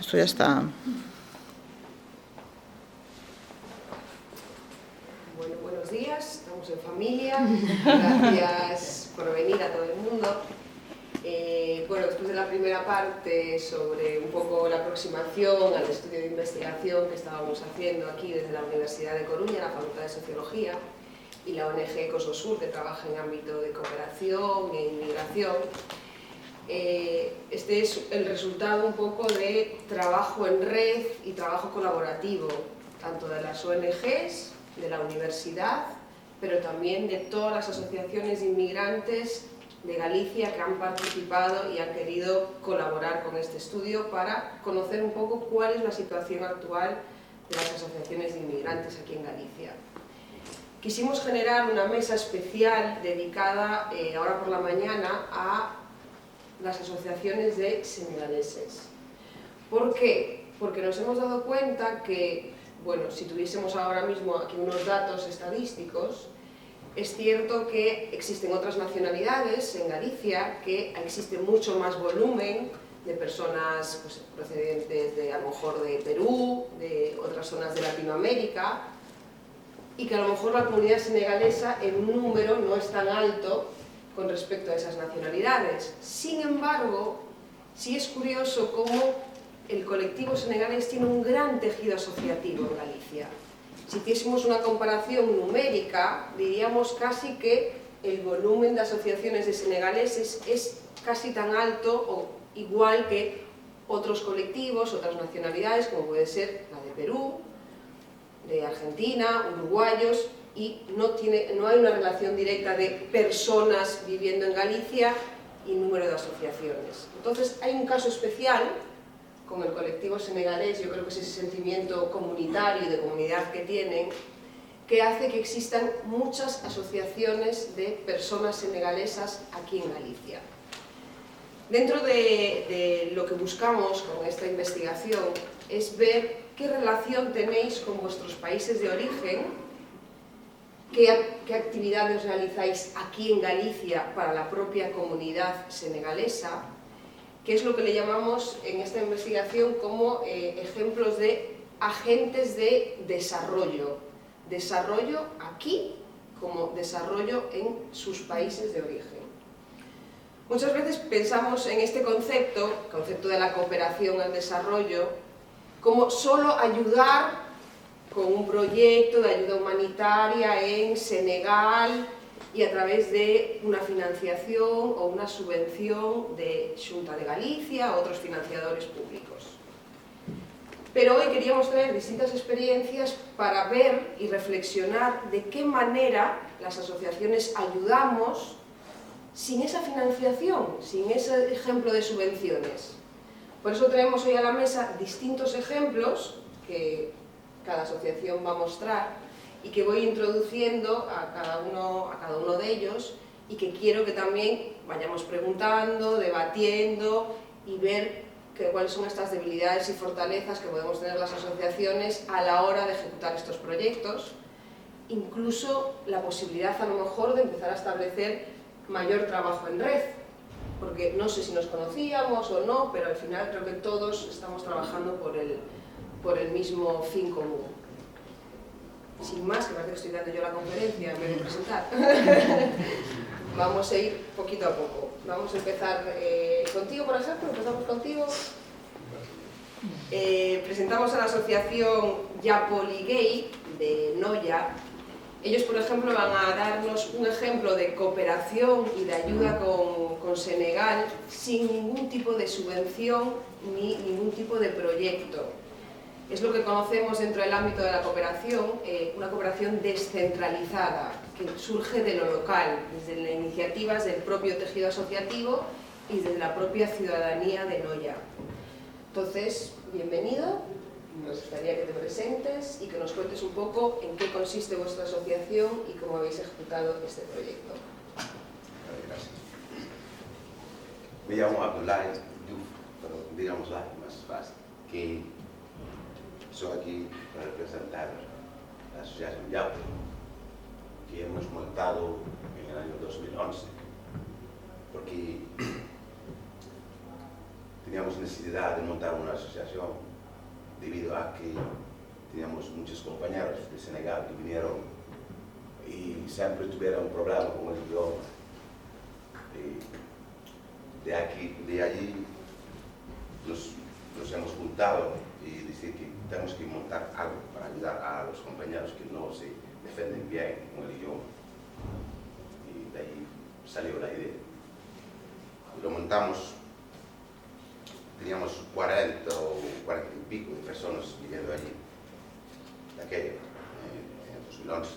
Esto ya está. Bueno, buenos días, estamos en familia. Gracias por venir a todo el mundo. Bueno, después de la primera parte sobre un poco la aproximación al estudio de investigación que estábamos haciendo aquí desde la Universidad de Coruña, la Facultad de Sociología, y la ONG Ecososur, que trabaja en ámbito de cooperación e inmigración, este es el resultado un poco de trabajo en red y trabajo colaborativo, tanto de las ONGs, de la universidad, pero también de todas las asociaciones de inmigrantes de Galicia que han participado y han querido colaborar con este estudio para conocer un poco cuál es la situación actual de las asociaciones de inmigrantes aquí en Galicia. Quisimos generar una mesa especial dedicada ahora por la mañana a las asociaciones de senegaleses. ¿Por qué? Porque nos hemos dado cuenta que, bueno, si tuviésemos ahora mismo aquí unos datos estadísticos, es cierto que existen otras nacionalidades en Galicia, que existe mucho más volumen de personas pues, procedentes de, a lo mejor de Perú, de otras zonas de Latinoamérica, y que a lo mejor la comunidad senegalesa en número no es tan alto con respecto a esas nacionalidades. Sin embargo, sí es curioso cómo el colectivo senegalés tiene un gran tejido asociativo en Galicia. Si hiciésemos una comparación numérica, diríamos casi que el volumen de asociaciones de senegaleses es casi tan alto o igual que otros colectivos, otras nacionalidades, como puede ser la de Perú, de Argentina, uruguayos, y no hay una relación directa de personas viviendo en Galicia y número de asociaciones. Entonces hay un caso especial con el colectivo senegalés, yo creo que es ese sentimiento comunitario y de comunidad que tienen, que hace que existan muchas asociaciones de personas senegalesas aquí en Galicia. Dentro de lo que buscamos con esta investigación es ver qué relación tenéis con vuestros países de origen, qué actividades realizáis aquí en Galicia para la propia comunidad senegalesa, que es lo que le llamamos en esta investigación como ejemplos de agentes de desarrollo. Desarrollo aquí como desarrollo en sus países de origen. Muchas veces pensamos en este concepto de la cooperación al desarrollo, como solo ayudar con un proyecto de ayuda humanitaria en Senegal y a través de una financiación o una subvención de Xunta de Galicia o otros financiadores públicos. Pero hoy queríamos traer distintas experiencias para ver y reflexionar de qué manera las asociaciones ayudamos sin esa financiación, sin ese ejemplo de subvenciones. Por eso traemos hoy a la mesa distintos ejemplos que cada asociación va a mostrar y que voy introduciendo a cada uno de ellos y que quiero que también vayamos preguntando, debatiendo y ver cuáles son estas debilidades y fortalezas que podemos tener las asociaciones a la hora de ejecutar estos proyectos, incluso la posibilidad a lo mejor de empezar a establecer mayor trabajo en red, porque no sé si nos conocíamos o no, pero al final creo que todos estamos trabajando por el mismo fin común. Sin más, que parece que estoy dando yo la conferencia en vez de presentar. Vamos a ir poquito a poco. Vamos a empezar contigo, por ejemplo. Empezamos contigo. Presentamos a la asociación Yapoligay de Noya. Ellos, por ejemplo, van a darnos un ejemplo de cooperación y de ayuda con Senegal sin ningún tipo de subvención ni ningún tipo de proyecto. Es lo que conocemos dentro del ámbito de la cooperación, una cooperación descentralizada, que surge de lo local, desde las iniciativas del propio tejido asociativo y desde la propia ciudadanía de Noya. Entonces, bienvenido, nos gustaría que te presentes y que nos cuentes un poco en qué consiste vuestra asociación y cómo habéis ejecutado este proyecto. Gracias. Me llamo Abdoulaye Diouf, pero digámoslo más fácil, que soy aquí para representar la asociación Yapo, que hemos montado en el año 2011, porque teníamos necesidad de montar una asociación debido a que teníamos muchos compañeros de Senegal que vinieron y siempre tuvieron un problema con el idioma. De allí nos hemos juntado y decir que tenemos que montar algo para ayudar a los compañeros que no se defienden bien con el idioma. Y de ahí salió la idea. Lo montamos, teníamos 40 o 40 y pico de personas viviendo allí, de aquello, en 2011.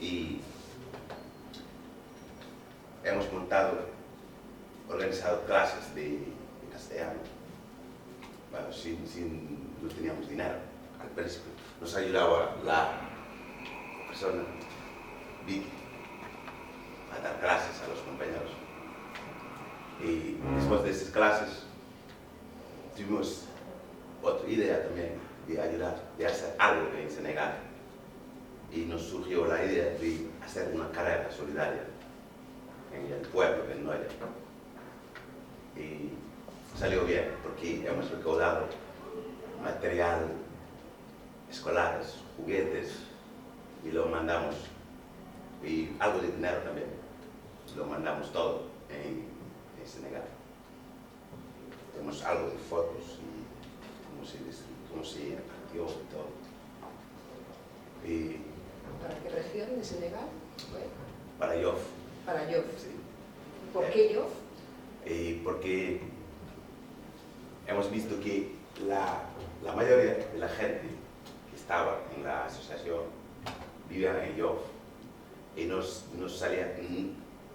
Y hemos organizado clases de castellano. Bueno, no teníamos dinero al principio. Nos ayudaba la persona, Vicky, a dar clases a los compañeros. Y después de esas clases tuvimos otra idea también de ayudar, de hacer algo en Senegal. Y nos surgió la idea de hacer una carrera solidaria en el pueblo, en Noya. Y salió bien, porque hemos recaudado material escolares, juguetes, y lo mandamos, y algo de dinero también, lo mandamos todo en Senegal. Tenemos algo de fotos y cómo se repartió y todo. Y ¿Para qué región de Senegal? Bueno, para Yoff. para Yoff. Sí. ¿Por qué Yoff? Porque hemos visto que la mayoría de la gente que estaba en la asociación vivía en Yoff y nos salía,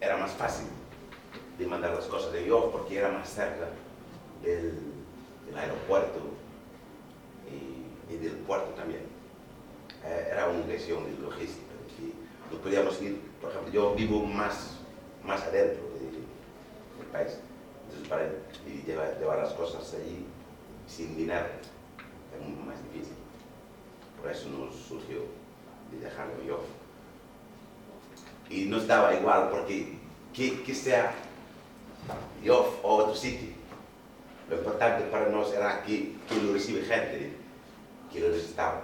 era más fácil de mandar las cosas de Yoff porque era más cerca del aeropuerto y del puerto también. Era una cuestión de logística, que no podíamos ir, por ejemplo, yo vivo más adentro del país, entonces para llevar las cosas allí sin dinero es más difícil. Por eso nos surgió de dejarlo yo. Y nos daba igual, porque que sea yo o otro sitio, lo importante para nosotros era que lo recibe gente que lo necesitaba.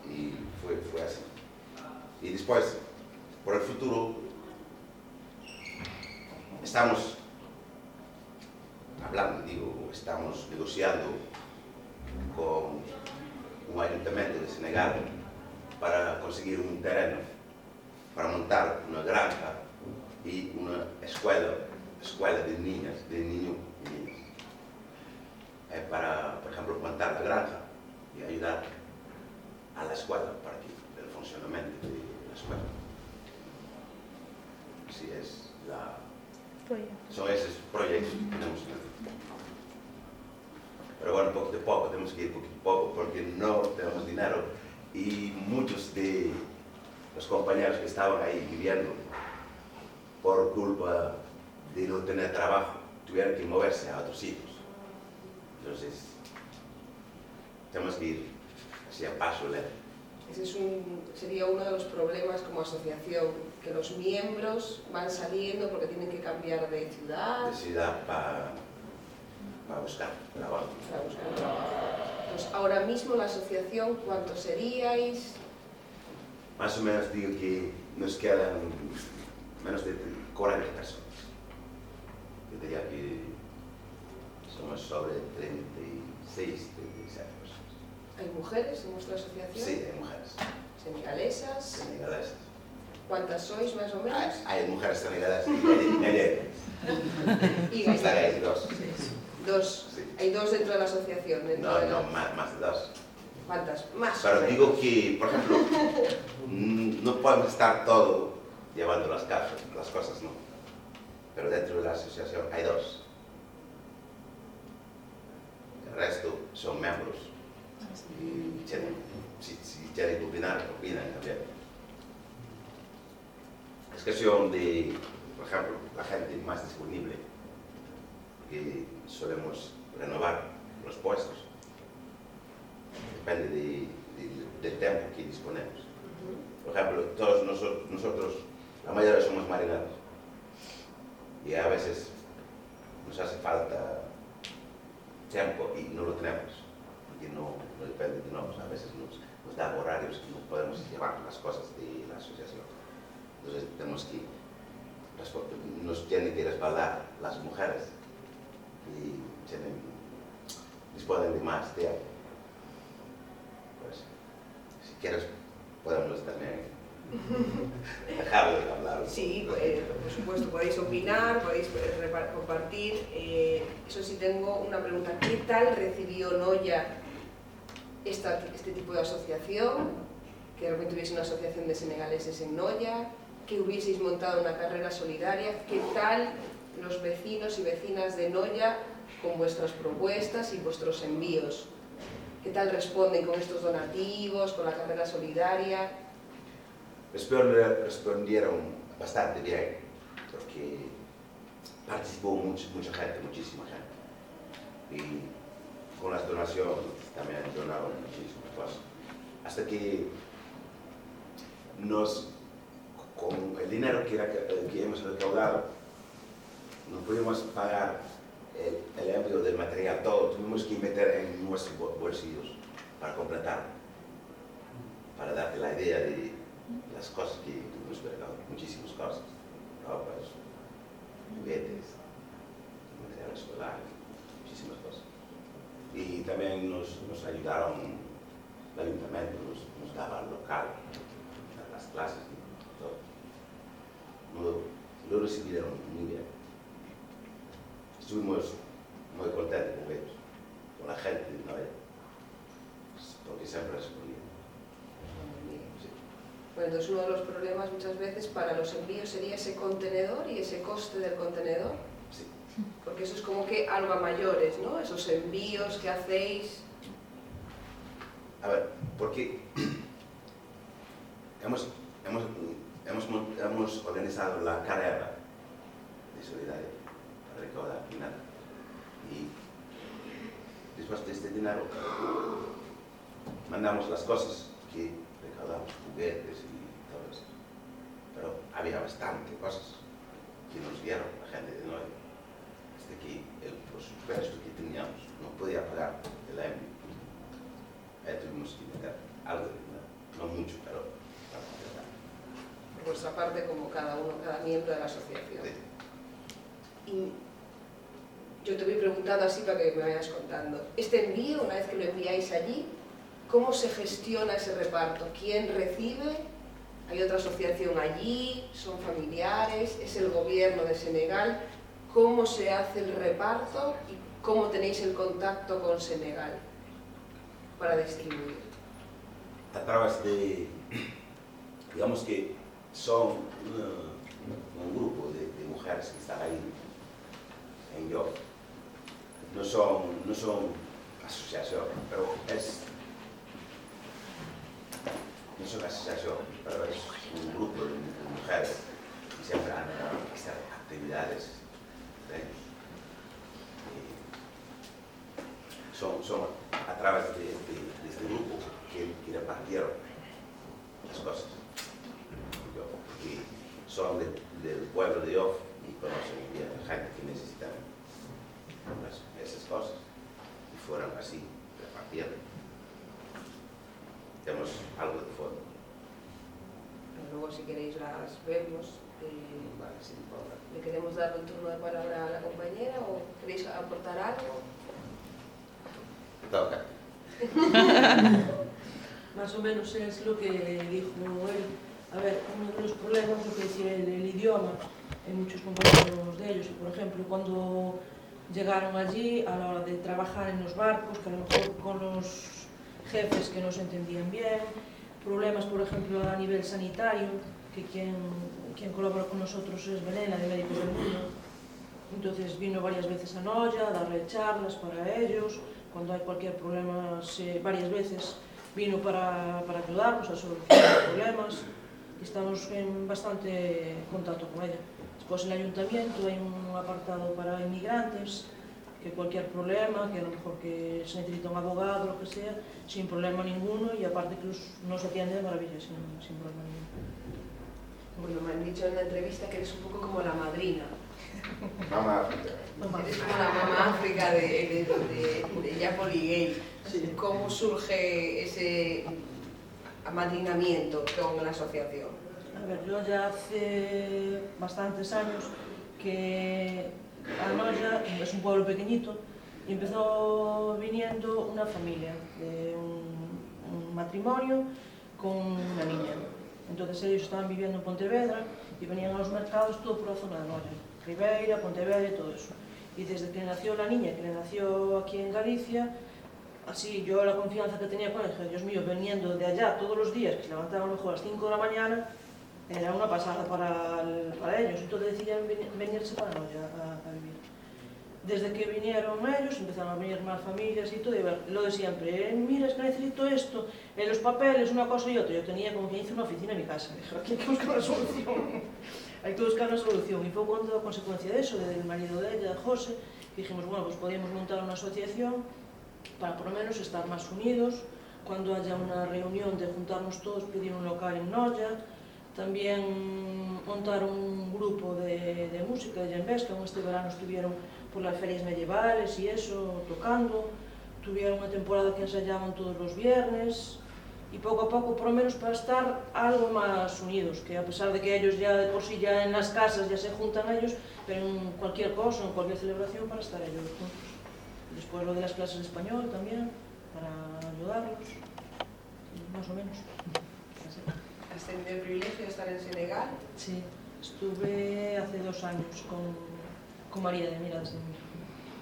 Y fue así. Y después, por el futuro, estamos estamos negociando con un ayuntamiento de Senegal para conseguir un terreno para montar una granja y una escuela de niños y niñas. Para, por ejemplo, montar la granja y ayudar a la escuela para el funcionamiento de la escuela. Así es son esos proyectos que tenemos. Pero bueno, poco a poco, tenemos que ir poco a poco porque no tenemos dinero y muchos de los compañeros que estaban ahí viviendo por culpa de no tener trabajo tuvieron que moverse a otros sitios. Entonces, tenemos que ir así a paso lento. Ese sería uno de los problemas como asociación, que los miembros van saliendo porque tienen que cambiar de ciudad. De ciudad para buscar trabajo. Para buscar trabajo. Pues ahora mismo la asociación, ¿cuántos seríais? Más o menos digo que nos quedan menos de 40 personas. Yo diría que somos sobre 36, 37 personas. ¿Hay mujeres en vuestra asociación? Sí, hay mujeres. ¿Senegalesas? Senegalesas. ¿Cuántas sois más o menos? Hay mujeres senegalesas y gallegas. Y Hay dos. Dos. Sí. Hay dos dentro de la asociación. No, más de dos. ¿Cuántas? Más. Pero digo que, por ejemplo, no podemos estar todo llevando las cosas, ¿no? Pero dentro de la asociación hay dos. El resto son miembros. Y si quieren opinan también. Es cuestión de, por ejemplo, la gente más disponible, que solemos renovar los puestos. Depende del tiempo que disponemos. Por ejemplo, todos nosotros, la mayoría somos marineros. Y a veces nos hace falta tiempo y no lo tenemos, porque no depende de nosotros. A veces nos da horarios que no podemos llevar las cosas de la asociación. Entonces tenemos que, nos tienen que respaldar las mujeres y disponen de más tiempo. Pues, si quieres, podemos también dejarlo de hablar. Sí, por supuesto, podéis opinar, podéis compartir. Eso sí, tengo una pregunta. ¿Qué tal recibió Noia este tipo de asociación? Que de repente hubiese una asociación de senegaleses en Noia, que hubieseis montado una carrera solidaria. ¿Qué tal los vecinos y vecinas de Noia con vuestras propuestas y vuestros envíos? ¿Qué tal responden con estos donativos, con la carrera solidaria? Respondieron bastante bien, porque participó mucha gente, muchísima gente. Y con las donaciones también donaron muchísimas cosas. Hasta que con el dinero que hemos recaudado, no pudimos pagar el envío del material todo. Tuvimos que meter en nuestros bolsillos para completar, para darte la idea de las cosas que tuvimos que recaudar. Muchísimas cosas, ropas, juguetes, material escolar, muchísimas cosas. Y también nos ayudaron, el ayuntamiento nos daba el local, las clases y todo. Lo recibieron muy bien. Estuvimos muy contentos con ellos, con la gente de Noia, porque siempre respondían. Sí. Bueno, entonces uno de los problemas muchas veces para los envíos sería ese contenedor y ese coste del contenedor. Sí. Porque eso es como que algo a mayores, ¿no? Esos envíos que hacéis. A ver, porque hemos organizado la carrera de solidaridad para recaudar dinero. Y después de este dinero mandamos las cosas que recaudamos, juguetes y todo eso. Pero había bastante cosas que nos dieron la gente de Noia. Hasta que el presupuesto que teníamos no podía pagar el envío. Tuvimos que meter algo de dinero, no mucho, pero para completar. Por vuestra parte, como cada miembro de la asociación. Sí. Y yo te voy preguntando así para que me vayas contando. Este envío, una vez que lo enviáis allí, ¿cómo se gestiona ese reparto? ¿Quién recibe? ¿Hay otra asociación allí? ¿Son familiares? ¿Es el gobierno de Senegal? ¿Cómo se hace el reparto? ¿Y cómo tenéis el contacto con Senegal para distribuir? A través de, digamos que son un grupo de mujeres que están ahí en Yoff. No son asociación, pero no son asociación, pero es un grupo de mujeres que siempre han hacer actividades de ellos. Son a través de este grupo que repartieron las cosas. Que son del pueblo de Yoff y conocen bien a la gente que necesita esas cosas. Y fueron así, repartieron. Tenemos algo de fondo. Luego, si queréis, las vemos. Vale, sin problema. ¿Le queremos dar el turno de palabra a la compañera o queréis aportar algo? Toca. Más o menos es lo que dijo él. A ver, uno de los problemas, lo que decía el idioma, en muchos compañeros de ellos, por ejemplo, cuando llegaron allí a la hora de trabajar en los barcos, que a lo mejor con los jefes que no se entendían bien, problemas, por ejemplo, a nivel sanitario, que quien colabora con nosotros es Belén, de Médicos del Mundo. Entonces vino varias veces a Noia a darle charlas para ellos, cuando hay cualquier problema, varias veces vino para ayudarnos a solucionar problemas, y estamos en bastante contacto con ella. Después en el ayuntamiento hay un apartado para inmigrantes, que cualquier problema, que a lo mejor que se necesita un abogado, lo que sea, sin problema ninguno, y aparte que nos atienden de maravilla, sin problema ninguno. Bueno, me han dicho en la entrevista que eres un poco como la madrina. Mamá África. Eres como la mamá África de Yapoli Gay. Sí. ¿Cómo surge ese amadrinamiento con la asociación? A ver, yo ya hace bastantes años que Anoia es un pueblo pequeñito y empezó viniendo una familia de un matrimonio con una niña. Entonces ellos estaban viviendo en Pontevedra y venían a los mercados todo por la zona de Anoia, Ribeira, Pontevedra y todo eso. Y desde que nació la niña, que le nació aquí en Galicia, así yo la confianza que tenía con ella, Dios mío, viniendo de allá todos los días, que se levantaban a lo mejor a las 5 de la mañana, era una pasada para ellos, entonces decidían venirse para Anoia a vivir. Desde que vinieron ellos, empezaron a venir más familias y todo, y lo de siempre, mira, es que necesito esto, los papeles, una cosa y otra. Yo tenía como que hice una oficina en mi casa, dije, aquí hay que buscar una solución, hay que buscar una solución. Y fue cuando, a consecuencia de eso, del marido de ella, José, dijimos, bueno, pues podíamos montar una asociación para por lo menos estar más unidos, cuando haya una reunión de juntarnos todos, pedir un local en Noia, también montar un grupo de música de Jambés, que este verano estuvieron por las ferias medievales y eso, tocando, tuvieron una temporada que ensayaban todos los viernes, y poco a poco, por lo menos para estar algo más unidos, que a pesar de que ellos ya de por sí ya en las casas ya se juntan ellos, pero en cualquier cosa, en cualquier celebración, para estar ellos juntos. Después lo de las clases de español también, para ayudarlos, más o menos. Así. ¿Has tenido el privilegio de estar en Senegal? Sí, estuve hace 2 años con María de Miras.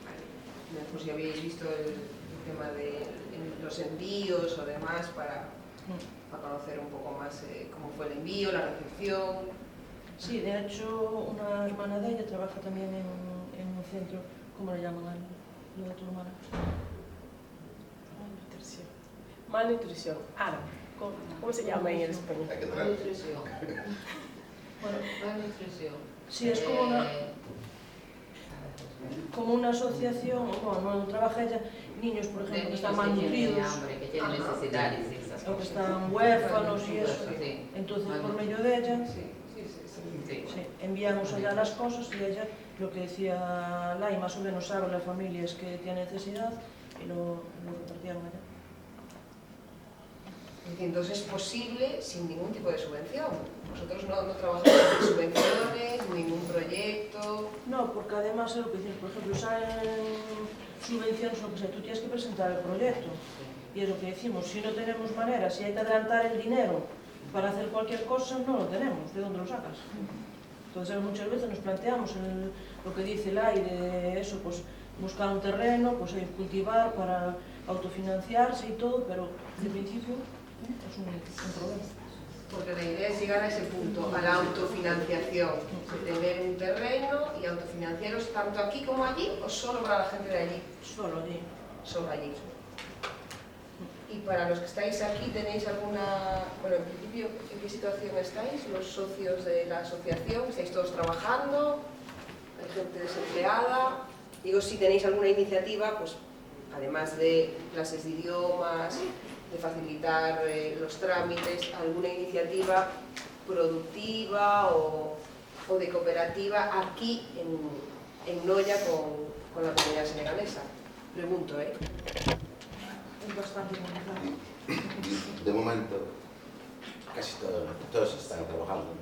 Vale. Pues ya habéis visto el tema de los envíos o demás para conocer un poco más cómo fue el envío, la recepción. Sí, de hecho, una hermana de ella trabaja también en un centro, ¿cómo le llaman? Lo de tu hermana. Malnutrición. Malnutrición. Árabe. ¿Cómo se llama en español? Hay que traer. Malnutrición. Bueno, Malnutrición. sí, es como una asociación, bueno, no trabaja ella, niños, por ejemplo, que están malnutridos, Que tienen necesidades y esas o que cosas. están huérfanos y eso. Sí. Entonces, por medio de ella, Sí. sí, enviamos allá las cosas y ella, lo que decía Lai, más o menos sabe las familias que tienen necesidad y lo repartieron allá. Entonces es posible sin ningún tipo de subvención. Vosotros no trabajamos con subvenciones, ningún proyecto. No, porque además es lo que decimos, por ejemplo, salen subvenciones o lo que sea, tú tienes que presentar el proyecto. Y es lo que decimos, si no tenemos manera, si hay que adelantar el dinero para hacer cualquier cosa, no lo tenemos, ¿de dónde lo sacas? Entonces muchas veces nos planteamos lo que dice el aire, eso, pues buscar un terreno, pues cultivar para autofinanciarse y todo, pero de principio es un problema. Porque la idea es llegar a ese punto, a la autofinanciación, de tener un terreno y autofinanciaros tanto aquí como allí, o solo para la gente de allí. Solo allí. Solo allí. Y para los que estáis aquí, ¿tenéis alguna, bueno, en principio, en qué situación estáis? Los socios de la asociación, ¿estáis todos trabajando? ¿Hay gente desempleada? Digo, si tenéis alguna iniciativa, pues además de clases de idiomas, de facilitar los trámites, alguna iniciativa productiva o de cooperativa aquí en Noia con la comunidad senegalesa. Pregunto, ¿eh? Es bastante complicado. De momento, casi todos están trabajando.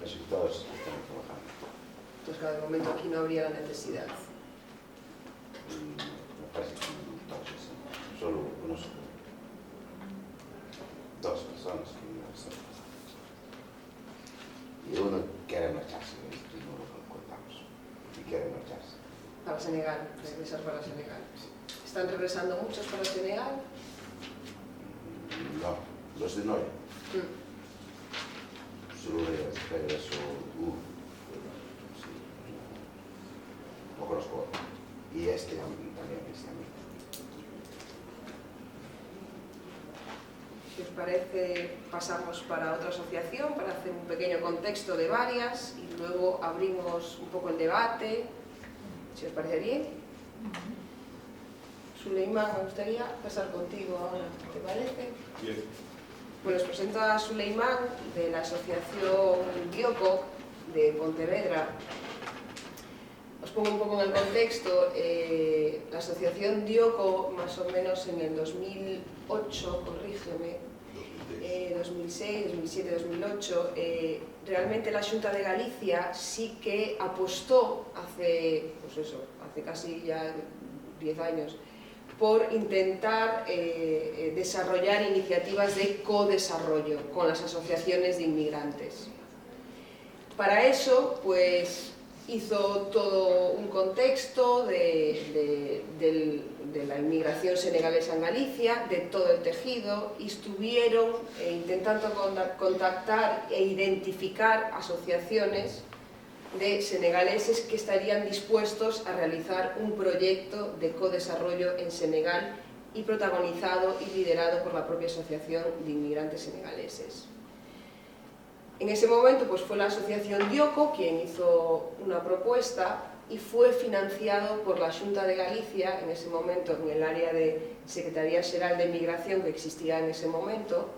Casi todos están trabajando. Pues claro, de momento aquí no habría la necesidad. Casi todos están. Solo conozco 2 personas que no están trabajando. Y uno quiere marcharse, y no lo contamos. Y quiere marcharse. Para Senegal, regresar para Senegal. ¿Están regresando muchos para Senegal? No, los de Noia. Solo regreso sí, lo conozco. Y también este año. Si os parece, pasamos para otra asociación para hacer un pequeño contexto de varias y luego abrimos un poco el debate. Si os parece bien. Suleiman, me gustaría pasar contigo ahora, ¿te parece? Bien. Pues les presento a Suleimán, de la asociación Dioco de Pontevedra. Os pongo un poco en el contexto. La asociación Dioco, más o menos en el 2008, corrígeme, 2006, 2007, 2008, realmente la Xunta de Galicia sí que apostó hace casi ya 10 años por intentar desarrollar iniciativas de codesarrollo con las asociaciones de inmigrantes. Para eso, pues, hizo todo un contexto de la inmigración senegalesa en Galicia, de todo el tejido, y estuvieron intentando contactar e identificar asociaciones de senegaleses que estarían dispuestos a realizar un proyecto de codesarrollo en Senegal y protagonizado y liderado por la propia Asociación de Inmigrantes Senegaleses. En ese momento pues, fue la asociación Dioco quien hizo una propuesta y fue financiado por la Xunta de Galicia, en ese momento en el área de Secretaría Xeral de Migración que existía en ese momento,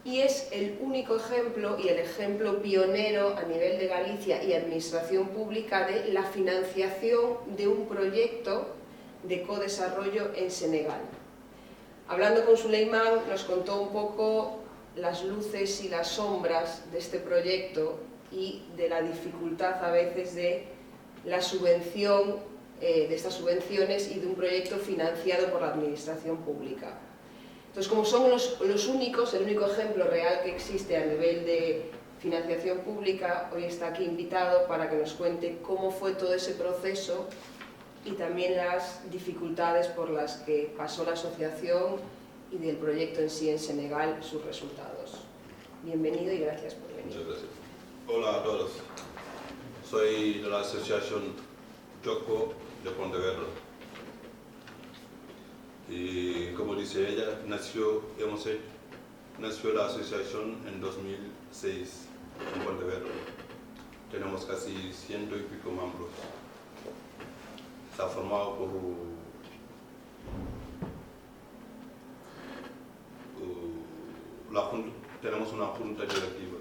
y es el único ejemplo y el ejemplo pionero a nivel de Galicia y administración pública de la financiación de un proyecto de codesarrollo en Senegal. Hablando con Suleimán nos contó un poco las luces y las sombras de este proyecto y de la dificultad a veces de la subvención, de estas subvenciones y de un proyecto financiado por la administración pública. Entonces, como son los únicos, el único ejemplo real que existe a nivel de financiación pública, hoy está aquí invitado para que nos cuente cómo fue todo ese proceso y también las dificultades por las que pasó la asociación y del proyecto en sí en Senegal, sus resultados. Bienvenido y gracias por venir. Muchas gracias. Hola a todos. Soy de la asociación Dioco de Pontevedra. Y como dice ella, nació la asociación en 2006 en Pontevedra. Tenemos casi 100 y pico miembros. Está formado por tenemos una junta directiva,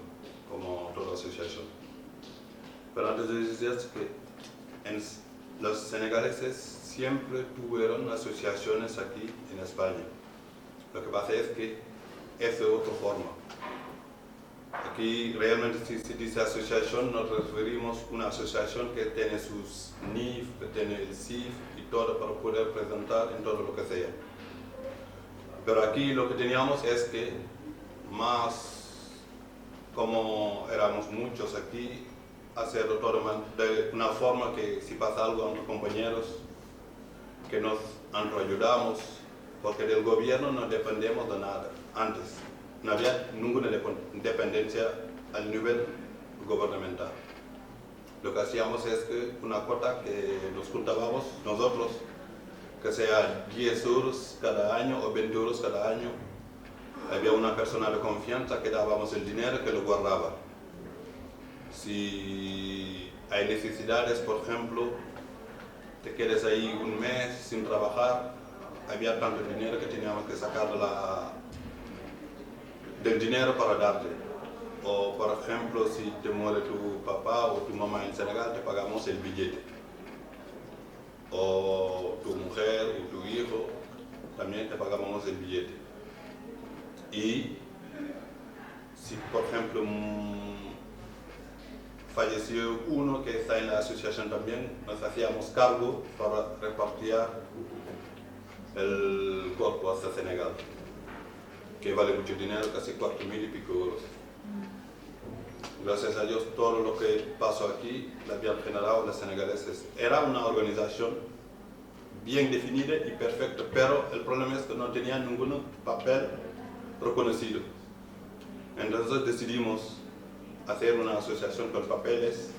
como toda asociación. Pero antes de decir que los senegaleses siempre tuvieron asociaciones aquí en España. Lo que pasa es que es de otra forma. Aquí realmente si se dice asociación nos referimos a una asociación que tiene sus NIF, que tiene el CIF y todo para poder presentar en todo lo que sea. Pero aquí lo que teníamos es que más como éramos muchos aquí, hacerlo todo de una forma que si pasa algo a los compañeros, que nos ayudamos, porque del gobierno no dependemos de nada. Antes no había ninguna dependencia al nivel gubernamental. Lo que hacíamos es que una cuota que nos juntábamos nosotros, que sea 10 euros cada año o 20 euros cada año, había una persona de confianza que dábamos el dinero que lo guardaba. Si hay necesidades, por ejemplo, te quedas ahí un mes sin trabajar, había tanto dinero que teníamos que sacar del dinero para darte. O por ejemplo, si te muere tu papá o tu mamá en Senegal, te pagamos el billete. O tu mujer o tu hijo, también te pagamos el billete. Y si por ejemplo falleció uno que está en la asociación también, nos hacíamos cargo para repartir el cuerpo hasta Senegal, que vale mucho dinero, casi 4.000 y pico euros. Gracias a Dios todo lo que pasó aquí lo habían generado los senegaleses. Era una organización bien definida y perfecta, pero el problema es que no tenía ningún papel reconocido. Entonces decidimos hacer una asociación con papeles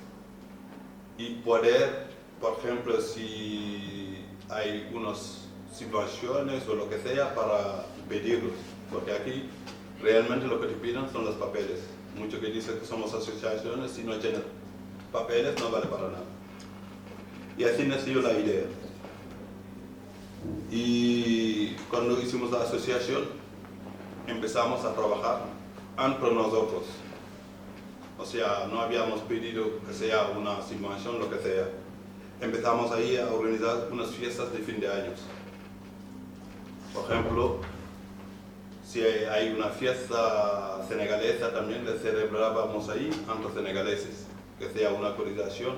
y poder, por ejemplo, si hay unas situaciones o lo que sea, para pedirlos, porque aquí realmente lo que te piden son los papeles. Muchos que dicen que somos asociaciones, si no tienen papeles no vale para nada. Y así nació la idea. Y cuando hicimos la asociación, empezamos a trabajar entre nosotros. O sea, no habíamos pedido que sea una subvención, lo que sea. Empezamos ahí a organizar unas fiestas de fin de años. Por ejemplo, si hay una fiesta senegalesa, también le celebrábamos ahí entre senegaleses, que sea una cotización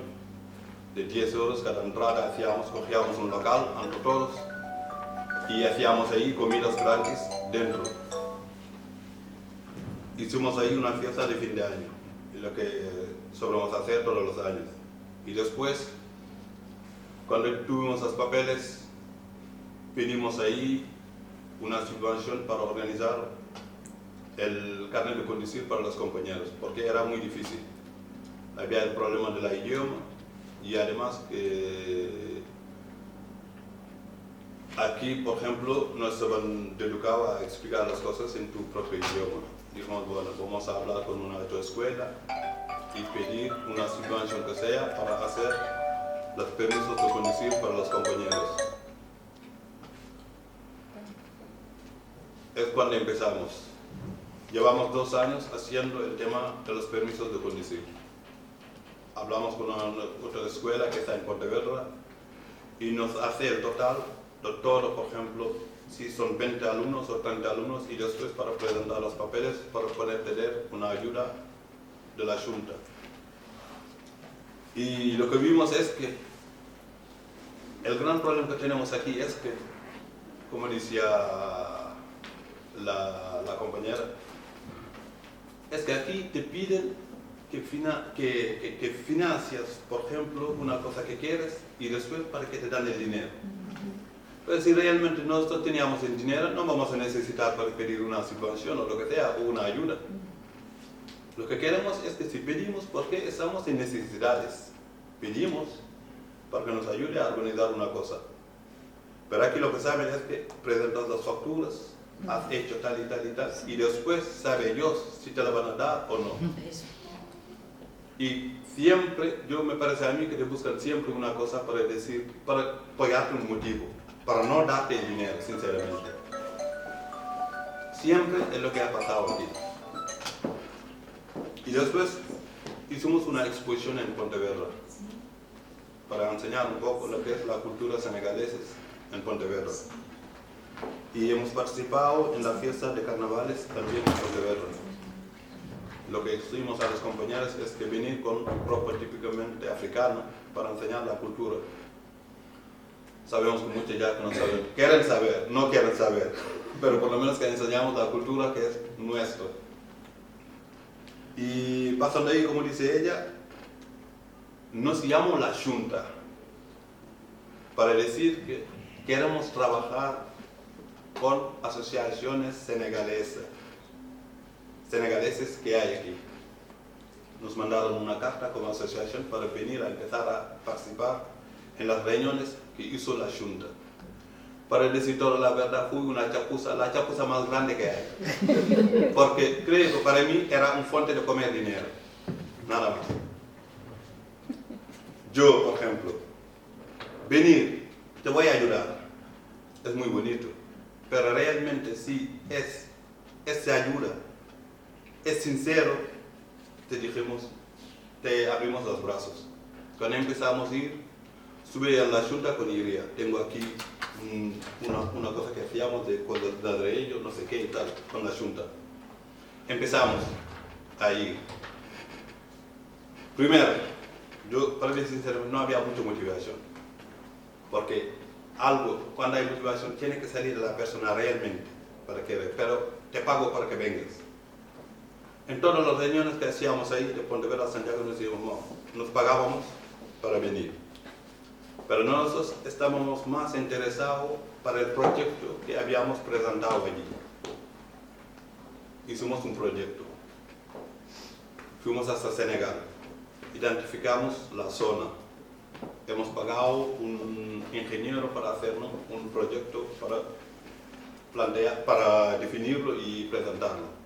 de 10 euros cada entrada. Cogíamos un local entre todos y hacíamos ahí comidas gratis dentro. Hicimos ahí una fiesta de fin de año, lo que solemos hacer todos los años. Y después, cuando tuvimos los papeles, pedimos ahí una subvención para organizar el carnet de conducir para los compañeros, porque era muy difícil. Había el problema del idioma y además que aquí, por ejemplo, no estaban educados a explicar las cosas en tu propio idioma. Dijimos, bueno, vamos a hablar con una autoescuela y pedir una subvención que sea para hacer los permisos de conducir para los compañeros. Es cuando empezamos. Llevamos 2 años haciendo el tema de los permisos de conducir. Hablamos con otra escuela que está en Pontevedra y nos hace el total de todo, por ejemplo, si son 20 alumnos o 30 alumnos, y después para presentar los papeles para poder tener una ayuda de la Junta. Y lo que vimos es que el gran problema que tenemos aquí es que, como decía la compañera, es que aquí te piden que financias, por ejemplo, una cosa que quieres y después para que te dan el dinero. Pero si realmente nosotros teníamos el dinero, no vamos a necesitar para pedir una subvención o lo que sea, o una ayuda. Lo que queremos es que si pedimos, porque estamos en necesidades, pedimos para que nos ayude a organizar una cosa. Pero aquí lo que saben es que presentas las facturas, has hecho tal y tal y tal, y después sabe Dios si te la van a dar o no. Y siempre, me parece a mí que te buscan siempre una cosa para decir, para apoyarte un motivo, para no darte el dinero, sinceramente. Siempre es lo que ha pasado aquí. Y después hicimos una exposición en Pontevedra para enseñar un poco lo que es la cultura senegalesa en Pontevedra. Y hemos participado en la fiesta de carnavales también en Pontevedra. Lo que exigimos a los compañeros es que venir con ropa típicamente africana para enseñar la cultura. Sabemos que muchos ya no saben, quieren saber, no quieren saber, pero por lo menos que enseñamos la cultura que es nuestra. Y pasando ahí, como dice ella, nos llamó la Junta para decir que queremos trabajar con asociaciones senegaleses que hay aquí. Nos mandaron una carta como asociación para venir a empezar a participar en las reuniones que hizo la Junta. Para decir toda la verdad, fue una chapuza, la chapuza más grande que hay. Porque creo que para mí era un fuente de comer dinero, nada más. Yo, por ejemplo, venir, te voy a ayudar, es muy bonito, pero realmente si esa ayuda es sincero, te abrimos los brazos. Cuando empezamos a ir, subí a la Junta con Iria. Tengo aquí una cosa que hacíamos de cuadradillo, no sé qué y tal, con la Junta. Empezamos a ir. Primero, yo, para ser sincero, no había mucha motivación. Porque cuando hay motivación, tiene que salir de la persona realmente, pero te pago para que vengas. En todas las reuniones que hacíamos ahí, de Pontevedra a Santiago, nos pagábamos para venir. Pero nosotros estábamos más interesados para el proyecto que habíamos presentado allí. Hicimos un proyecto. Fuimos hasta Senegal. Identificamos la zona. Hemos pagado un ingeniero para hacernos un proyecto para definirlo y presentarlo.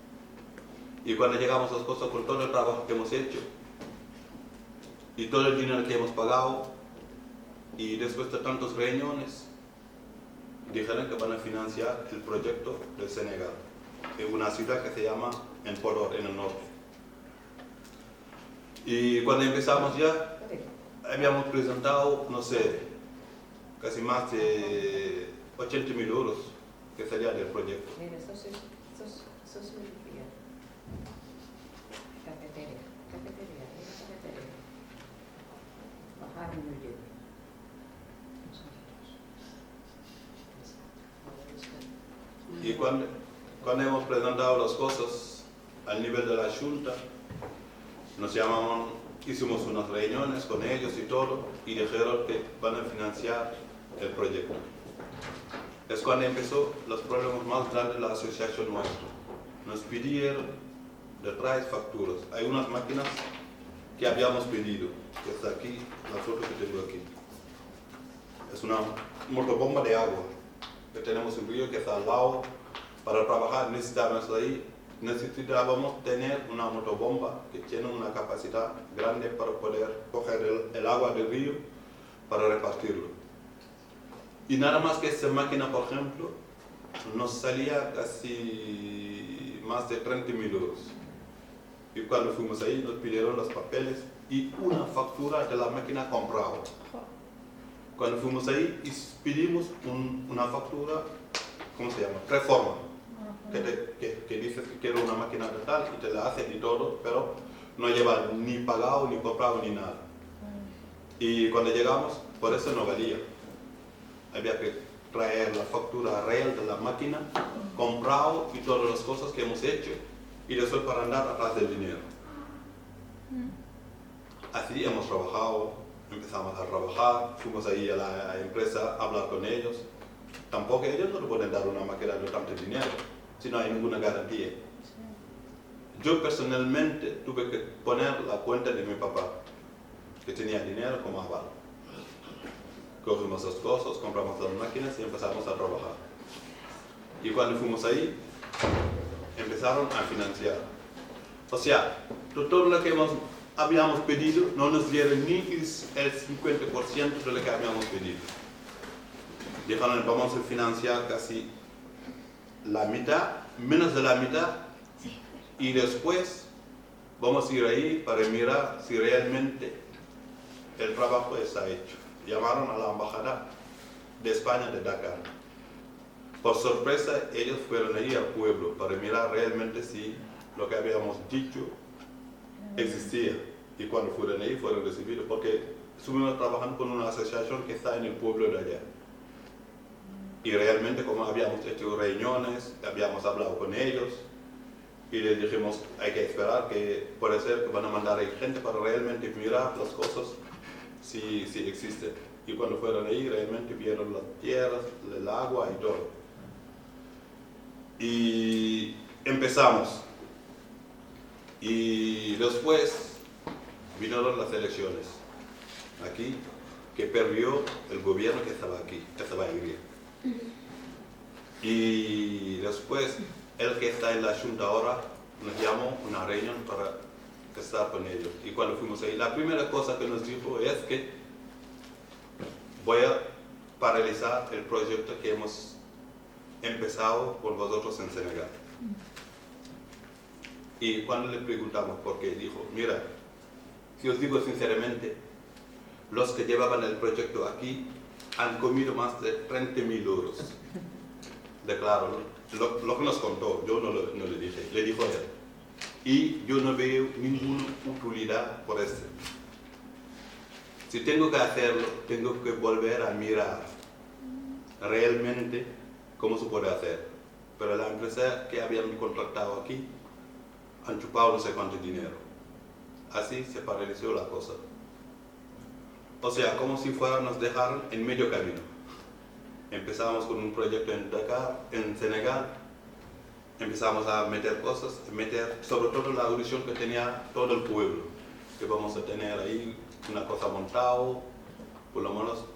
Y cuando llegamos a las cosas con todo el trabajo que hemos hecho y todo el dinero que hemos pagado, y después de tantas reuniones, dijeron que van a financiar el proyecto del Senegal. en una ciudad que se llama Empolor, en el norte. Y cuando empezamos ya, habíamos presentado, no sé, casi más de 80.000 euros que salía del proyecto. Mira, esto es Sofía. Cafetería, cafetería. Bajar muy bien. Y cuando hemos presentado las cosas al nivel de la Junta, nos llamaron, hicimos unas reuniones con ellos y todo, y dijeron que van a financiar el proyecto. Es cuando empezó los problemas más grandes de la asociación nuestra. Nos pidieron detrás facturas. Hay unas máquinas que habíamos pedido, que está aquí, la foto que tengo aquí. Es una motobomba de agua que tenemos en río que está al lado. Para trabajar necesitábamos tener una motobomba que tiene una capacidad grande para poder coger el agua del río para repartirlo. Y nada más que esta máquina, por ejemplo, nos salía casi más de 30.000 euros. Y cuando fuimos ahí nos pidieron los papeles y una factura de la máquina comprada. Cuando fuimos ahí y pedimos una factura, ¿cómo se llama? Reforma. Que dices que quiero una máquina de tal y te la hacen y todo, pero no lleva ni pagado, ni comprado, ni nada. Y cuando llegamos, por eso no valía. Había que traer la factura real de la máquina, comprado y todas las cosas que hemos hecho, y después para andar atrás del dinero. Así hemos trabajado, empezamos a trabajar, fuimos ahí a la empresa a hablar con ellos. Tampoco ellos no le pueden dar una máquina de tanto dinero, si no hay ninguna garantía. Yo personalmente tuve que poner la cuenta de mi papá, que tenía dinero como aval. Cogimos las cosas, compramos las máquinas y empezamos a trabajar. Y cuando fuimos ahí, empezaron a financiar. O sea, todo lo que habíamos pedido no nos dieron ni el 50% de lo que habíamos pedido. Dijeron, vamos a financiar casi la mitad, menos de la mitad, y después vamos a ir ahí para mirar si realmente el trabajo está hecho. Llamaron a la embajada de España de Dakar. Por sorpresa, ellos fueron ahí al pueblo para mirar realmente si lo que habíamos dicho existía. Y cuando fueron ahí, fueron recibidos, porque estuvimos trabajando con una asociación que está en el pueblo de allá. Y realmente, como habíamos hecho reuniones, habíamos hablado con ellos, y les dijimos, hay que esperar, que puede ser que van a mandar ahí gente para realmente mirar las cosas, si existen. Y cuando fueron ahí, realmente vieron las tierras, el agua y todo. Y empezamos. Y después vinieron las elecciones. Aquí, que perdió el gobierno que estaba aquí, que estaba en Hungría. Y después, el que está en la Junta ahora, nos llamó a una reunión para estar con ellos. Y cuando fuimos ahí, la primera cosa que nos dijo es que voy a paralizar el proyecto que hemos empezado con vosotros en Senegal. Y cuando le preguntamos por qué, dijo, mira, si os digo sinceramente, los que llevaban el proyecto aquí han comido más de 30.000 euros. Declaro, lo que nos contó, yo no le dije, le dijo él. Y yo no veo ninguna utilidad por esto. Si tengo que hacerlo, tengo que volver a mirar realmente cómo se puede hacer. Pero la empresa que habían contratado aquí han chupado no sé cuánto dinero. Así se paralizó la cosa. O sea, como si nos dejaron en medio camino. Empezamos con un proyecto en Dakar, en Senegal. Empezamos a meter cosas, sobre todo la ilusión que tenía todo el pueblo, que vamos a tener ahí una cosa montada, por lo menos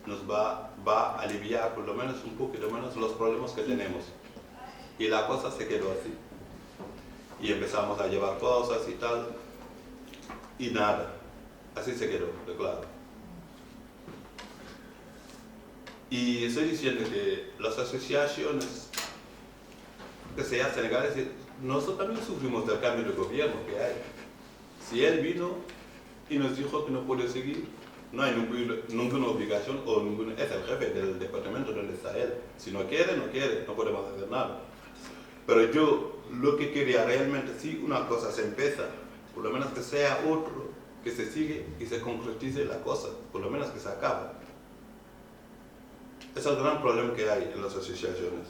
nos va a aliviar por lo menos un poquito menos los problemas que tenemos. Y la cosa se quedó así. Y empezamos a llevar cosas y tal, y nada, así se quedó, de claro. Y estoy diciendo que las asociaciones que sea Senegal, nosotros también sufrimos del cambio de gobierno que hay. Si él vino y nos dijo que no puede seguir, no hay ninguna obligación o es el jefe del departamento donde está él. Si no quiere, no quiere, no podemos hacer nada. Pero yo lo que quería realmente, si una cosa se empieza, por lo menos que sea otro, que se sigue y se concretice la cosa, por lo menos que se acabe. Es el gran problema que hay en las asociaciones.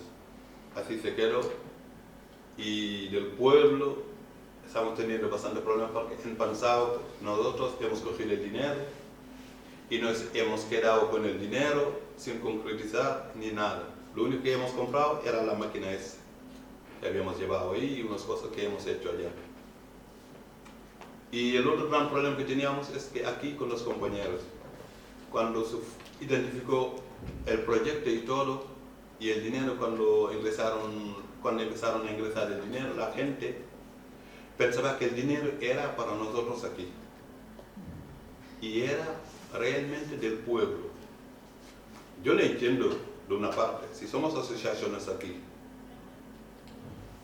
Así se quedó. Y del pueblo estamos teniendo bastante problemas porque en Pansao nosotros hemos cogido el dinero y nos hemos quedado con el dinero sin concretizar ni nada. Lo único que hemos comprado era la máquina esa que habíamos llevado ahí y unas cosas que hemos hecho allá. Y el otro gran problema que teníamos es que aquí con los compañeros, cuando se identificó el proyecto y todo, y el dinero cuando empezaron a ingresar el dinero, la gente pensaba que el dinero era para nosotros aquí. Y era realmente del pueblo. Yo le entiendo de una parte, si somos asociaciones aquí,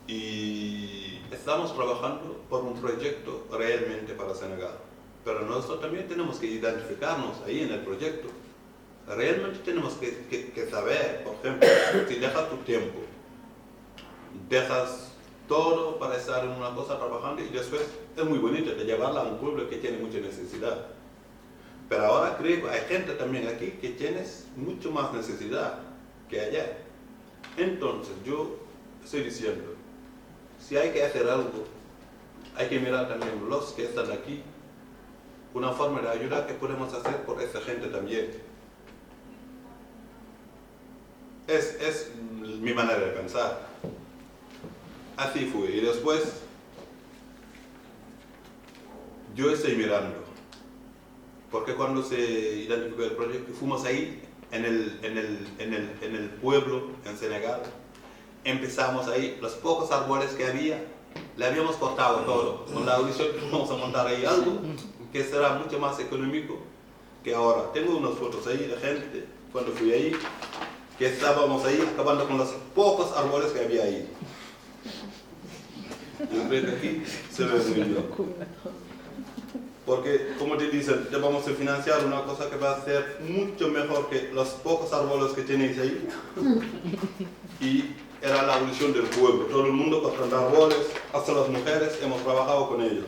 y estamos trabajando por un proyecto realmente para Senegal, pero nosotros también tenemos que identificarnos ahí en el proyecto. Realmente tenemos que saber, por ejemplo, si dejas tu tiempo, dejas todo para estar en una cosa trabajando y después es muy bonito de llevarla a un pueblo que tiene mucha necesidad. Pero ahora creo que hay gente también aquí que tiene mucho más necesidad que allá. Entonces yo estoy diciendo, si hay que hacer algo, hay que mirar también los que están aquí, una forma de ayuda que podemos hacer por esa gente también. Es mi manera de pensar. Así fue. Y después, yo estoy mirando. Porque cuando se identificó el proyecto, fuimos ahí, en el pueblo, en Senegal. Empezamos ahí, los pocos árboles que había, le habíamos cortado todo. Con la audición vamos a montar ahí algo que será mucho más económico que ahora. Tengo unas fotos ahí de gente, cuando fui ahí, que estábamos ahí acabando con los pocos árboles que había ahí. Yo creo que aquí se ve muy bien. Porque, como te dicen, te vamos a financiar una cosa que va a ser mucho mejor que los pocos árboles que tenéis ahí. Y era la evolución del pueblo. Todo el mundo cortando árboles, hasta las mujeres, hemos trabajado con ellos.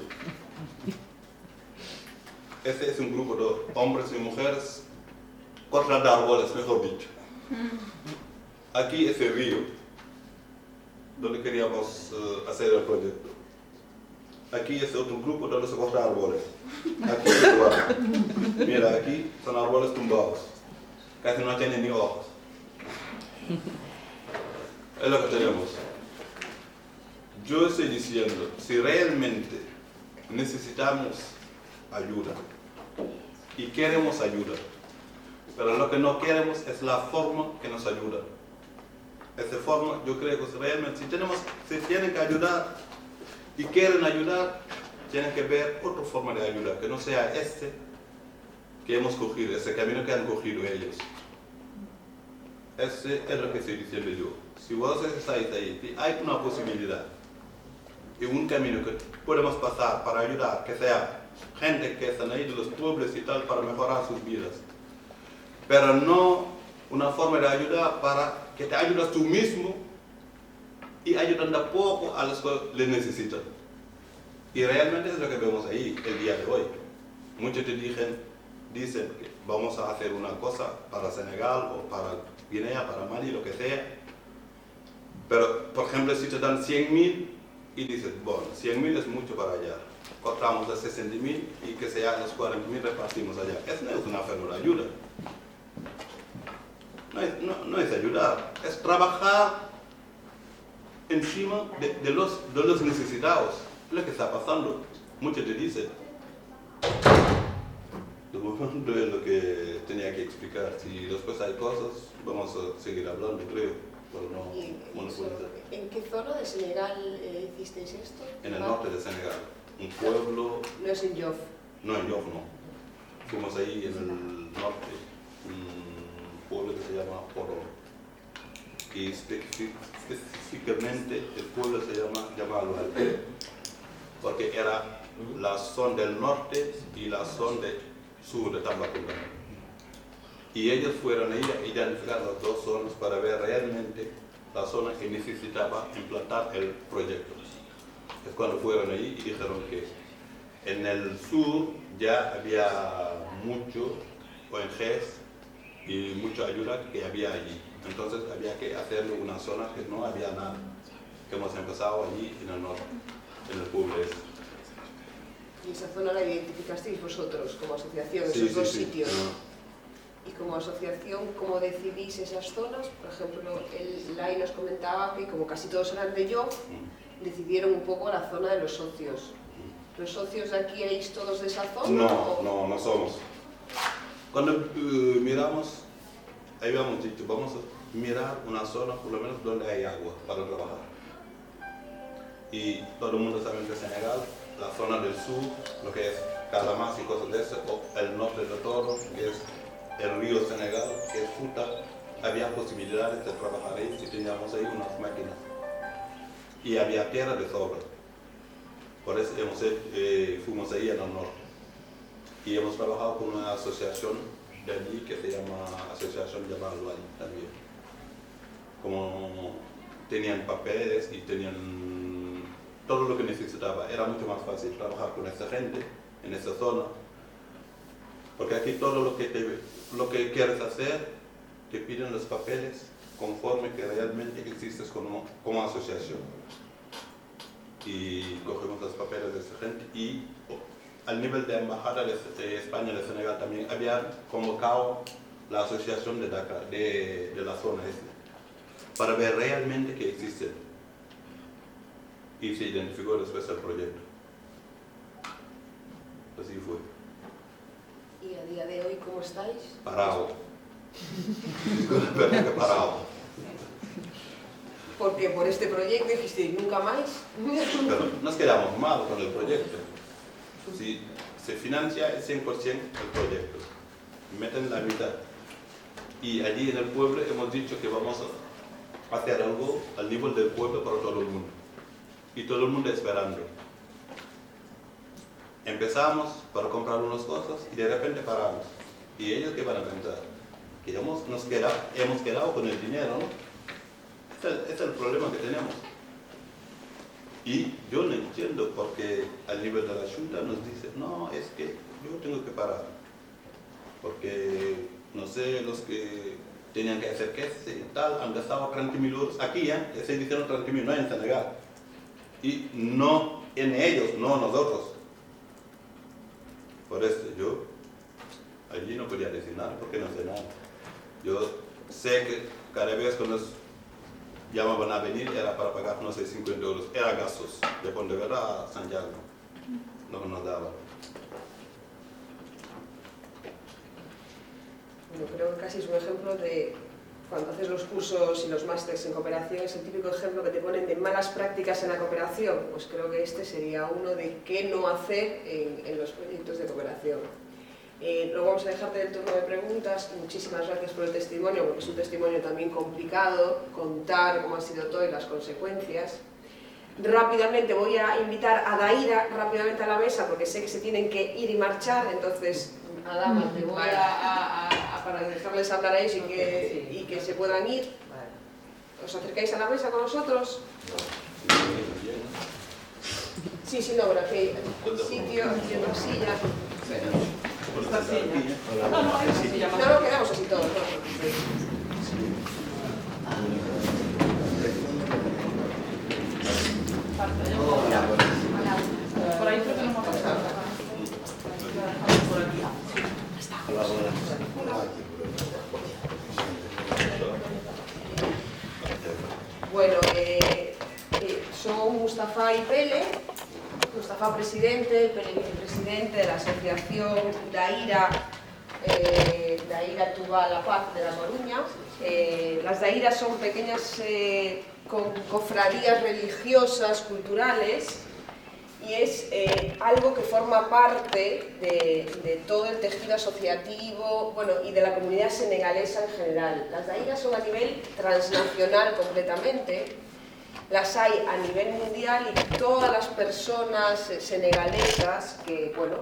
Este es un grupo de hombres y mujeres cortando árboles, mejor dicho. Aquí es el río, donde queríamos hacer el proyecto. Aquí es otro grupo donde se corta árboles. Aquí es igual. Mira, aquí son árboles tumbados. Casi no tienen ni ojos. Es lo que tenemos. Yo estoy diciendo, si realmente necesitamos ayuda y queremos ayuda, pero lo que no queremos es la forma que nos ayuda. Esa forma, yo creo que realmente, si tienen que ayudar y quieren ayudar, tienen que ver otra forma de ayudar, que no sea este que hemos cogido, ese camino que han cogido ellos. Ese es lo que estoy diciendo yo. Si vosotros estáis ahí, si hay una posibilidad y un camino que podemos pasar para ayudar, que sea gente que están ahí de los pueblos y tal, para mejorar sus vidas, pero no una forma de ayudar para que te ayudas tú mismo y ayudando a poco a los que le necesitan. Y realmente es lo que vemos ahí el día de hoy. Muchos te dicen que vamos a hacer una cosa para Senegal o para Guinea, para Mali, lo que sea. Pero, por ejemplo, si te dan 100.000 y dices, bueno, 100.000 es mucho para allá. Cortamos los 60.000 y que sea los 40.000 repartimos allá. Eso no es una forma de ayuda. No es ayudar, es trabajar encima de los necesitados. Es lo que está pasando. Muchos te dicen. De momento es lo que tenía que explicar. Si después hay cosas, vamos a seguir hablando, creo. Pero no monopolizar. ¿En qué zona de Senegal hicisteis esto? En el norte de Senegal. Un pueblo. No es en Yoff. No, en Yoff no. Fuimos ahí en el norte. Un pueblo que se llama Poro. y específicamente el pueblo se llamaba Lualde, porque era la zona del norte y la zona del sur de Tambacounda. Y ellos fueron ahí a identificar las dos zonas para ver realmente la zona que necesitaba implantar el proyecto. Es cuando fueron ahí y dijeron que en el sur ya había mucho ONGs y mucha ayuda que había allí. Entonces había que hacerle una zona que no había nada, que hemos empezado allí en el norte, en el pueblo ese. ¿Y esa zona la identificasteis vosotros como asociación, Sí, esos dos sí. sitios? Y como asociación, ¿cómo decidís esas zonas? Por ejemplo, Lai nos comentaba que como casi todos eran de Yo, decidieron un poco la zona de los socios. ¿Los socios de aquí erais todos de esa zona? No somos. Cuando miramos, habíamos dicho, vamos a mirar una zona por lo menos donde hay agua para trabajar. Y todo el mundo sabe que Senegal, la zona del sur, lo que es Casamance y cosas de eso, o el norte de Toro, que es el río Senegal, que es Futa, había posibilidades de trabajar ahí si teníamos ahí unas máquinas. Y había tierra de sobra. Por eso fuimos ahí en el norte. Y hemos trabajado con una asociación de allí que se llama Asociación llamada Luay también. Como tenían papeles y tenían todo lo que necesitaba, era mucho más fácil trabajar con esa gente en esa zona. Porque aquí todo lo que quieres hacer, te piden los papeles conforme que realmente existes como asociación. Y cogemos los papeles de esa gente y al nivel de embajada de España y de Senegal también habían convocado la asociación de Dakar, de la zona esta, para ver realmente que existen. Y se identificó después el proyecto. Así fue. ¿Y a día de hoy cómo estáis? Parado. Disculpe, parado. Porque por este proyecto dijisteis nunca más. Pero nos quedamos mal con el proyecto. Si se financia el 100% el proyecto, meten la mitad. Y allí en el pueblo hemos dicho que vamos a hacer algo al nivel del pueblo para todo el mundo. Y todo el mundo esperando. Empezamos para comprar unas cosas y de repente paramos. ¿Y ellos qué van a pensar? Que hemos quedado con el dinero, ¿no? Ese es el problema que tenemos. Y yo no entiendo porque al nivel de la Junta nos dice, no, es que yo tengo que parar. Porque, no sé, los que tenían que hacer queso y tal, han gastado 30.000 euros aquí, se dijeron 30.000, no en Senegal. Y no en ellos, no nosotros. Por eso yo allí no podía decir nada porque no sé nada. Yo sé que cada vez que nos llamaban a venir era para pagar, no sé, 50 euros. Era gastos de Pontevedra a Santiago, lo que nos daban. Bueno, creo que casi es un ejemplo de cuando haces los cursos y los másteres en cooperación, es el típico ejemplo que te ponen de malas prácticas en la cooperación. Pues creo que este sería uno de qué no hacer en los proyectos de cooperación. Luego vamos a dejarte el turno de preguntas. Muchísimas gracias por el testimonio, porque es un testimonio también complicado, contar cómo ha sido todo y las consecuencias. Rápidamente voy a invitar a Daira rápidamente a la mesa, porque sé que se tienen que ir y marchar, entonces, Adama, te voy para dejarles hablar a ellos y que se puedan ir. ¿Os acercáis a la mesa con nosotros? Sí, sí, no, pero aquí hay sitio, aquí otra silla. Esta silla. No, no, quedamos así todos. Por ahí creo que no hemos pasado. Por aquí. Bueno, son Mustafa y Pele. Mustafa presidente, Pele vicepresidente de la asociación Daira, Daira Tuba La Paz de La Coruña. Las Dairas son pequeñas cofradías religiosas, culturales, y es algo que forma parte de todo el tejido asociativo, bueno, y de la comunidad senegalesa en general. Las daïras son a nivel transnacional completamente, las hay a nivel mundial y todas las personas senegalesas que, bueno,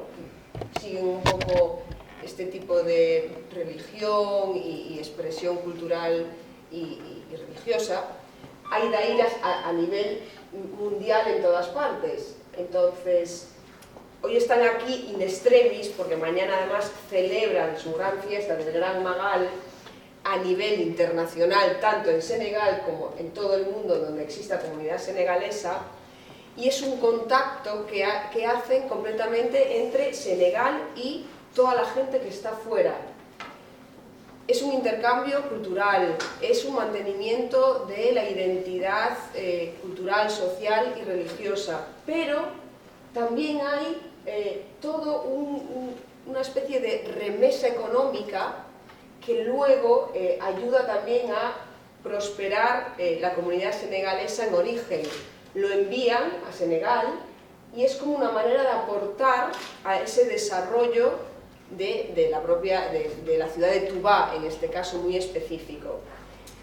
siguen un poco este tipo de religión y expresión cultural y religiosa, hay daïras a nivel mundial en todas partes. Entonces, hoy están aquí in extremis, porque mañana además celebran su gran fiesta del Gran Magal a nivel internacional, tanto en Senegal como en todo el mundo donde exista comunidad senegalesa, y es un contacto que hacen completamente entre Senegal y toda la gente que está fuera. Es un intercambio cultural, es un mantenimiento de la identidad cultural, social y religiosa, pero también hay todo una especie de remesa económica que luego ayuda también a prosperar la comunidad senegalesa en origen. Lo envían a Senegal y es como una manera de aportar a ese desarrollo de la ciudad de Touba, en este caso muy específico.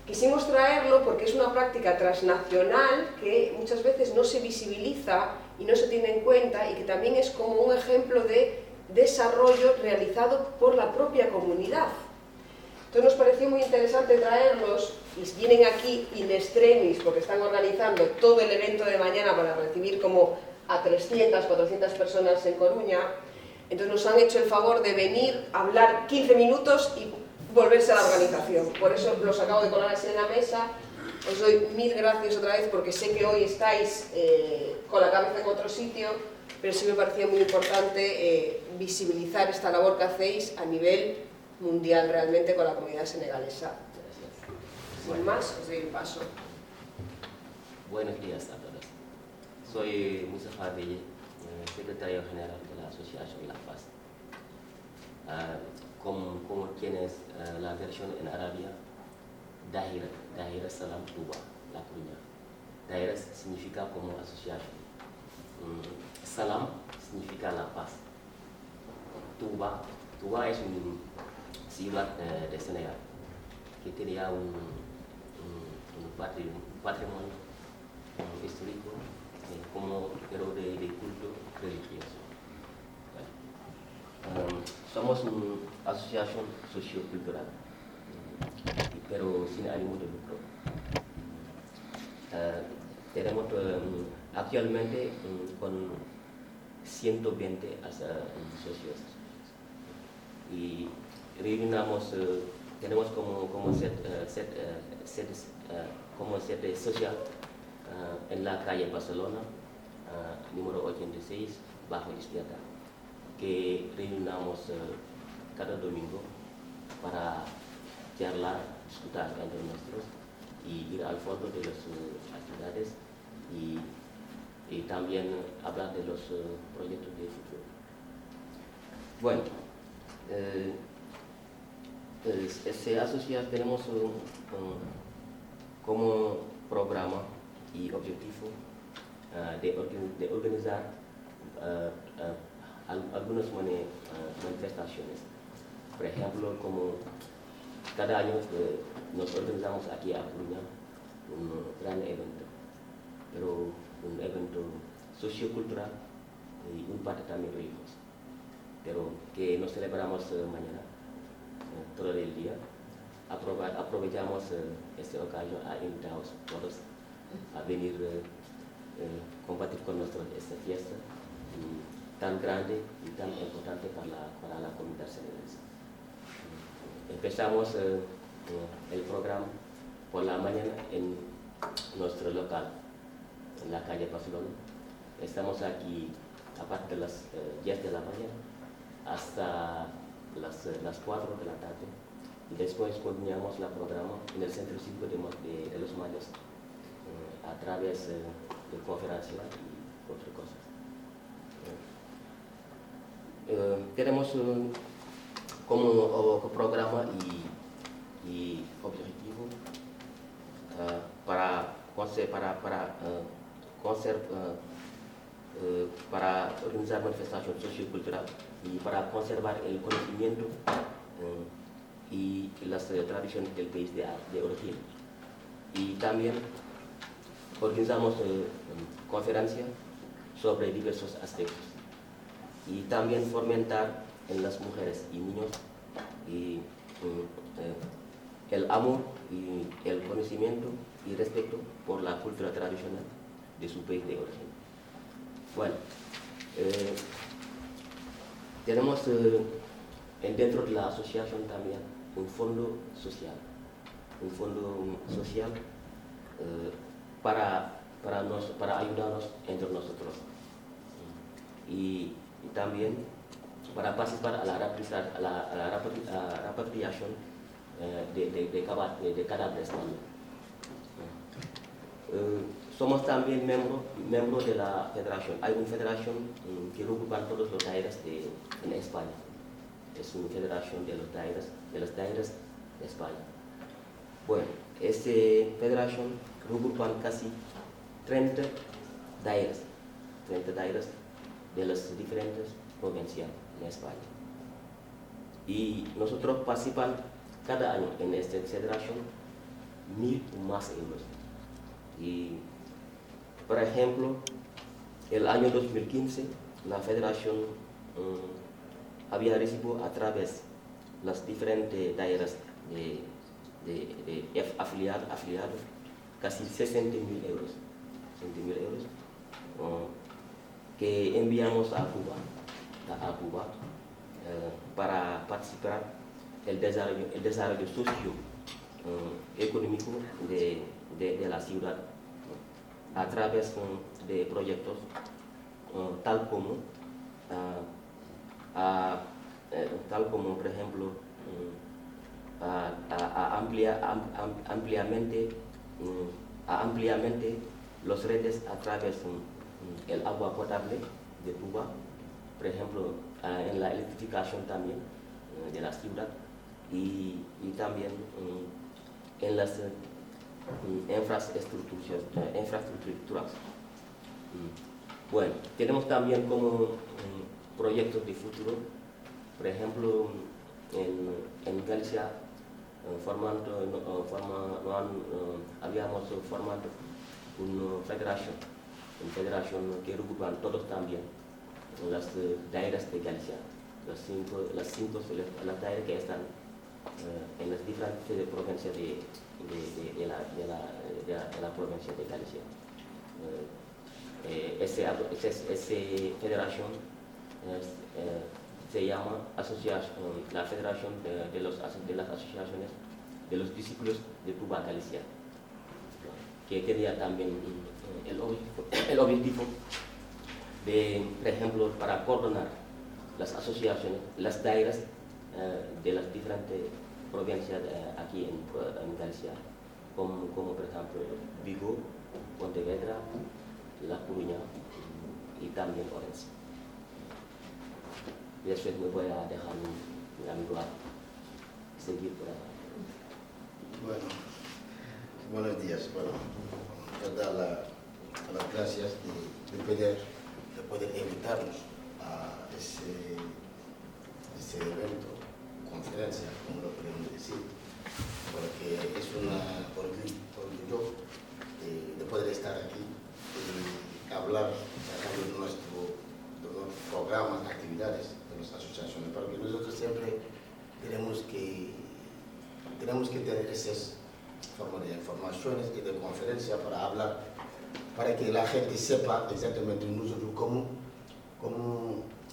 Quisimos traerlo porque es una práctica transnacional que muchas veces no se visibiliza y no se tiene en cuenta, y que también es como un ejemplo de desarrollo realizado por la propia comunidad. Entonces nos pareció muy interesante traerlos, y vienen aquí in extremis porque están organizando todo el evento de mañana para recibir como a 300, 400 personas en Coruña. Entonces nos han hecho el favor de venir, hablar 15 minutos y volverse a la organización. Por eso los acabo de colar así en la mesa. Os doy mil gracias otra vez, porque sé que hoy estáis con la cabeza en otro sitio, pero sí me parecía muy importante visibilizar esta labor que hacéis a nivel mundial realmente con la comunidad senegalesa. Sin más, os doy el paso. Buenos días a todos. Soy Mustafa Beye, secretario general de la Asociación La Paz. Como tienes la versión en Arabia, Daïra Salam Touba, La Coruña. Daïra significa como asociación. Salam significa la paz. Touba es una ciudad de Senegal que tenía un patrimonio histórico como pero de culto religioso. Somos una asociación sociocultural, pero sin ánimo de lucro. Tenemos actualmente con 120 socios y reunimos, tenemos como sede social en la calle Barcelona, número 86, bajo Izquierda, que reunimos cada domingo para charlar, discutir entre nosotros y ir al fondo de las actividades y también hablar de los proyectos de futuro. Bueno, esta asociación tenemos como programa y objetivo de organizar algunas manifestaciones. Por ejemplo, como cada año nos organizamos aquí a Coruña un gran evento, pero un evento sociocultural y un parte también religioso, pero que nos celebramos mañana, todo el día. Aprovechamos esta ocasión a invitaros todos a venir compartir con nosotros esta fiesta tan grande y tan importante para la comunidad senegalesa. Empezamos el programa por la mañana en nuestro local, en la calle Barcelona. Estamos aquí a partir de las 10 de la mañana hasta las 4 de la tarde. Y después continuamos el programa en el Centro Cívico de Los Mayos a través de conferencias y otras cosas. Tenemos como programa y objetivo para para organizar manifestaciones socioculturales y para conservar el conocimiento y las tradiciones del país de origen. Y también organizamos conferencias sobre diversos aspectos. Y también fomentar en las mujeres y niños el amor y el conocimiento y respeto por la cultura tradicional de su país de origen. Bueno, tenemos dentro de la asociación también un fondo social para ayudarnos entre nosotros y también para participar a la repatriación de cadáveres también. Somos también miembros de la federación. Hay una federación que agrupa todos los daires en España. Es una federación de los daires de España. Bueno, esta federación agrupa casi 30 daires de las diferentes provincias en España. Y nosotros participamos cada año en esta federación 1.000 o más euros. Y, por ejemplo, el año 2015 la federación había recibido a través de las diferentes daires de afiliados casi 60.000 euros. Que enviamos a Cuba para participar en el desarrollo socio-económico de la ciudad a través de proyectos tal como por ejemplo ampliamente las redes a través del agua potable de Cuba, por ejemplo en la electrificación también de la ciudad y también en las infraestructuras. Bueno, tenemos también como proyectos de futuro, por ejemplo, en Galicia habíamos formado una federación que agrupan todos también las daires de Galicia, las cinco daires que están en las diferentes provincias de la provincia de Galicia. Esa federación se llama la Federación de las Asociaciones de los Discípulos de Cuba Galicia, que tenía también el objetivo de, por ejemplo, para coordinar las asociaciones, las daires de las diferentes provincias aquí en Galicia, como por ejemplo Vigo, Pontevedra, La Coruña y también Orense. Y después me voy a dejar mi amigo a seguir por ahí. Bueno, buenos días. Bueno, quiero dar las gracias de poder invitarnos a ese evento, conferencia, como lo podemos decir, porque es una orgullo de poder estar aquí y hablar de nuestros programas, actividades de las asociaciones, porque nosotros siempre tenemos que tener esas formas de informaciones y de conferencia para hablar, para que la gente sepa exactamente nosotros cómo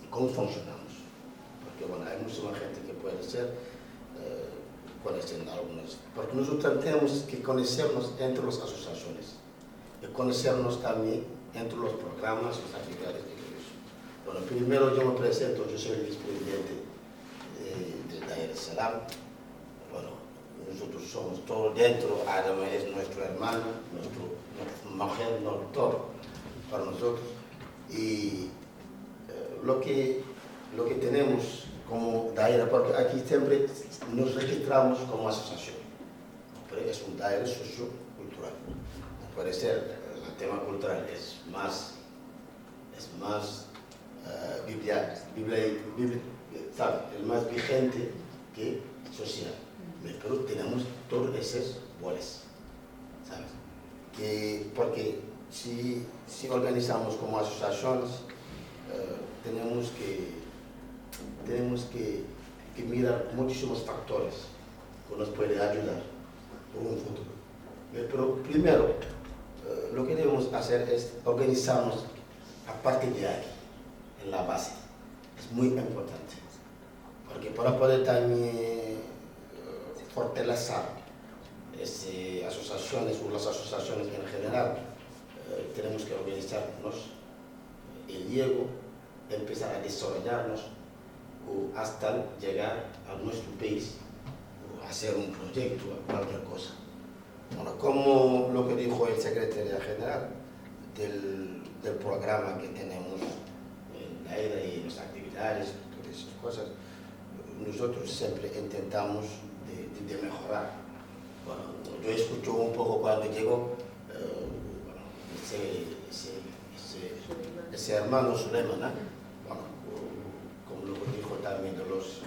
funcionamos. Porque bueno, hay mucha gente que puede ser, conocen algunas, porque nosotros tenemos que conocernos entre las asociaciones y conocernos también entre los programas, las actividades de ellos. Bueno, primero yo me presento, yo soy el vicepresidente de Dar es Salaam. Bueno, nosotros somos todos dentro, Adama es nuestro hermano, nuestra mujer, todo para nosotros. Y lo que tenemos como daira, porque aquí siempre nos registramos como asociación, pero es un daira sociocultural. Puede ser, el tema cultural es más más ¿sabe? El más vigente que social. Pero tenemos todos esos goles, ¿sabes? Porque si organizamos como asociaciones, tenemos que mirar muchísimos factores que nos pueden ayudar por un futuro. Pero primero, lo que debemos hacer es organizarnos a partir de aquí, en la base. Es muy importante, porque para poder también fortalecer esas asociaciones o las asociaciones en general, tenemos que organizarnos y luego empezar a desarrollarnos hasta llegar a nuestro país o hacer un proyecto o cualquier cosa. Bueno, como lo que dijo el secretario general del programa que tenemos en la EDA y las actividades, todas esas cosas, nosotros siempre intentamos de mejorar. Bueno, yo escucho un poco cuando llegó ese hermano Suleiman, bueno, como lo que dijo también de los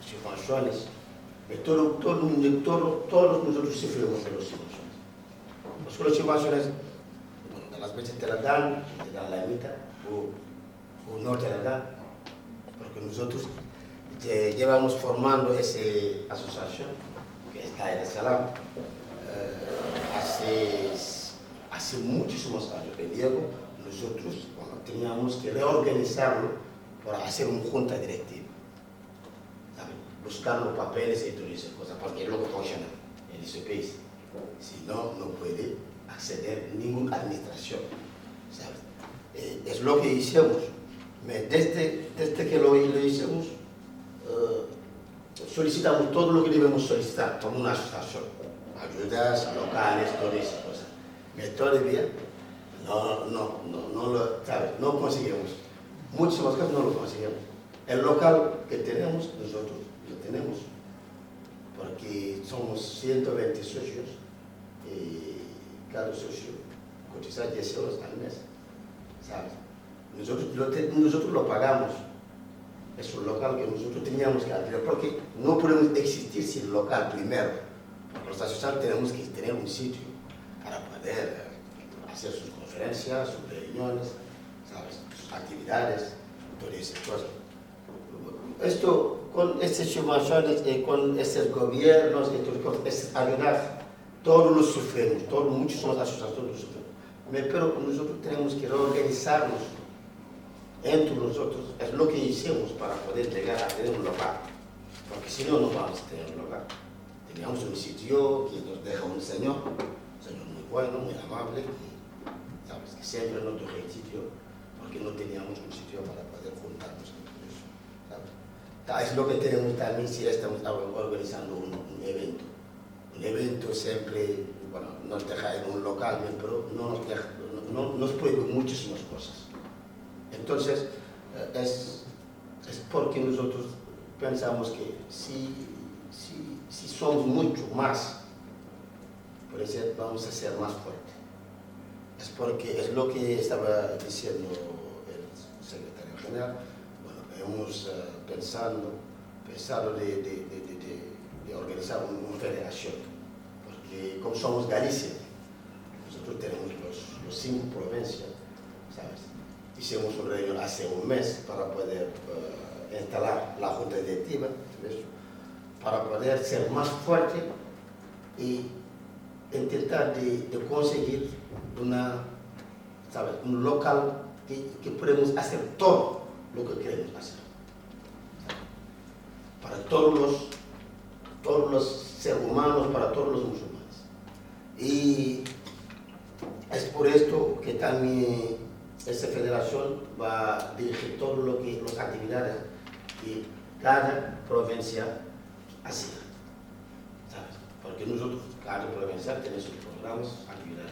subvenciones, todos nosotros sufrimos de los subvenciones. Los subvenciones, bueno, de las veces te las dan la mitad o no te las dan, porque nosotros llevamos formando esa asociación que está en el Salam hace muchísimos años. Y luego nosotros teníamos que reorganizarlo para hacer una junta directiva, ¿sabes? Buscar los papeles y todas esas cosas, porque es lo que funciona en ese país. Si no, no puede acceder a ninguna administración, ¿sabes? Es lo que hicimos. Desde que lo hicimos, solicitamos todo lo que debemos solicitar como una asociación, ayudas locales, todas esas cosas. Pero todavía no conseguimos. Muchísimas cosas no lo conseguimos. El local que tenemos, nosotros lo tenemos, porque somos 120 socios y cada socio cotiza 10 euros al mes, ¿sabes? Nosotros lo pagamos. Es un local que nosotros teníamos que alquilar, porque no podemos existir sin local primero. Porque los asociados tenemos que tener un sitio para poder hacer sus conferencias, sus reuniones, ¿sabes? Sus actividades, todas esas cosas. Esto, con estas subvenciones, con estos gobiernos, es ayudar. Todos los sufrimos, muchos somos asociados, todos sufrimos. Pero nosotros tenemos que reorganizarnos entre nosotros. Es lo que hicimos para poder llegar a tener un local, porque si no, no vamos a tener un local. Teníamos un sitio que nos deja un señor muy bueno, muy amable, y, ¿sabes? Que siempre nos dejó el sitio, porque no teníamos un sitio para poder juntarnos. ¿Sabes? Es lo que tenemos también si estamos organizando un evento. Un evento siempre, bueno, nos deja en un local, pero no nos prohíbe muchísimas cosas. Entonces, es porque nosotros pensamos que si somos mucho más, por eso vamos a ser más fuertes. Es porque es lo que estaba diciendo el secretario general. Bueno, hemos pensado de organizar una federación, porque como somos Galicia, nosotros tenemos los 5 provincias, ¿sabes? Hicimos una reunión hace un mes para poder instalar la junta directiva, para poder ser más fuerte y intentar de conseguir un local que podemos hacer todo lo que queremos hacer. Para todos los seres humanos, para todos los musulmanes. Y es por esto que también esta federación va a dirigir todo las actividades que cada provincia hace, ¿sabes? Porque nosotros, cada provincia, tiene sus programas, actividades,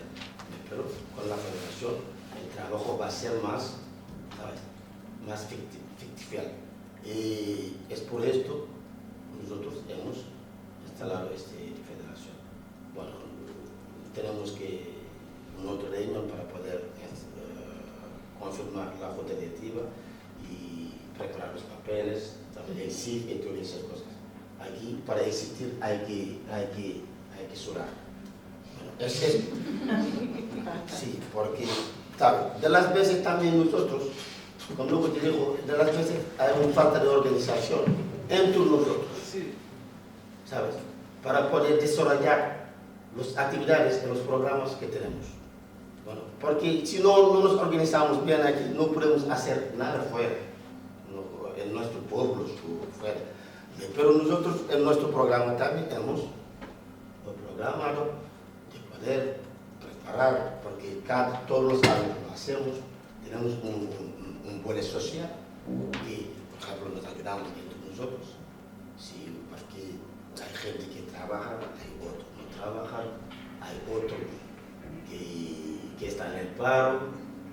pero con la federación el trabajo va a ser más, ¿sabes? Más ficticio. Y es por esto que nosotros hemos instalado esta federación. Bueno, tenemos que una otra reunión para poder confirmar la junta directiva y preparar los papeles, el CIF y todas esas cosas. Aquí, para existir, hay que surar. Bueno, es esto. Sí, porque, ¿sabes? De las veces también nosotros, como luego te digo, de las veces hay una falta de organización entre nosotros, ¿sabes? Para poder desarrollar las actividades y los programas que tenemos. Bueno, porque si no nos organizamos bien aquí, no podemos hacer nada fuera, en nuestro pueblo, fuera. Pero nosotros en nuestro programa también hemos programado de poder preparar, porque todos los años lo hacemos, tenemos un buen social y, por ejemplo, nos ayudamos entre nosotros. Sí, porque hay gente que trabaja, hay otros que no trabajan, hay otros que están en el paro,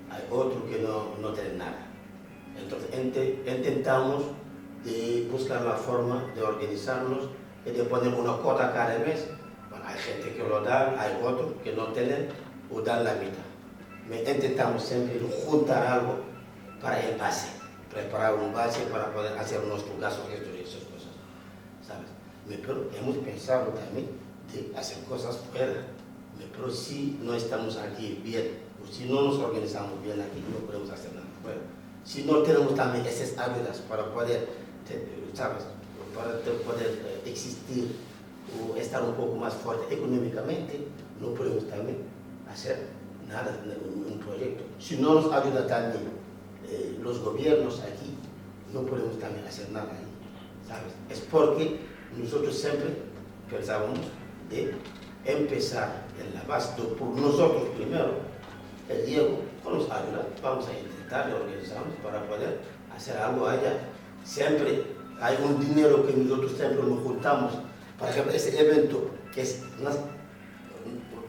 hay otros que no tienen nada. Entonces intentamos de buscar la forma de organizarnos y de poner una cuota cada mes. Bueno, hay gente que lo da, hay otros que no tienen o dan la mitad. Intentamos siempre juntar algo para el base, preparar un base para poder hacer nuestros gastos y esas cosas, ¿sabes? Pero hemos pensado también de hacer cosas fuera. Pero si no estamos aquí bien, o si no nos organizamos bien aquí, no podemos hacer nada fuera. Si no tenemos también esas ayudas para poder, ¿sabes? Para poder existir o estar un poco más fuerte económicamente, no podemos también hacer nada, un proyecto. Si no nos ayuda también los gobiernos aquí, no podemos también hacer nada ahí, ¿sabes? Es porque nosotros siempre pensábamos de empezar en la base, por nosotros primero, el Diego, con los ayuda, vamos a intentar y organizarnos para poder hacer algo allá. Siempre hay un dinero que nosotros siempre nos juntamos. Por ejemplo, ese evento que es,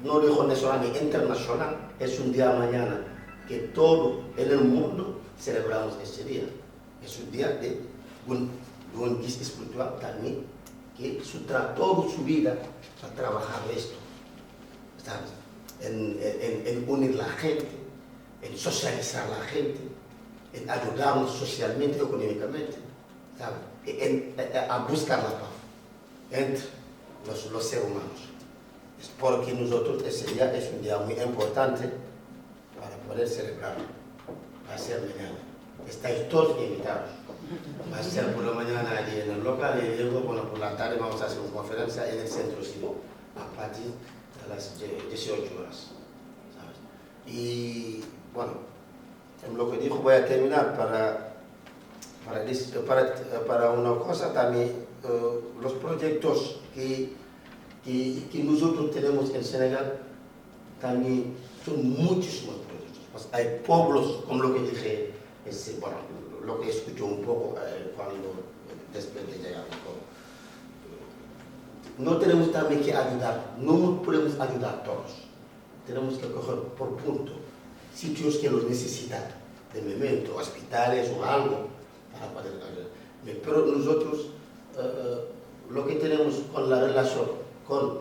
no digo nacional ni internacional, es un día mañana que todo en el mundo celebramos ese día. Es un día de un guía espiritual también, que toda su vida ha trabajado esto, ¿sabes? En unir la gente, en socializar la gente, en ayudarnos socialmente, económicamente, ¿sabes? A buscar la paz entre los seres humanos. Es porque nosotros ese día es un día muy importante para poder celebrarlo. Va a ser mañana. Estáis todos invitados. Va a ser por la mañana allí en el local y luego, bueno, por la tarde vamos a hacer una conferencia en el centro cívico a partir de las 18 horas, ¿sabes? Y bueno, en lo que dijo voy a terminar para una cosa también, los proyectos que nosotros tenemos en Senegal también son muchísimos proyectos. Pues hay pueblos, como lo que dije, bueno, lo que escucho un poco cuando después de llegar un poco. No tenemos también que ayudar, no podemos ayudar a todos. Tenemos que coger por punto sitios que los necesitan, de momento, hospitales o algo, para poder ayudar. Pero nosotros, lo que tenemos con la relación con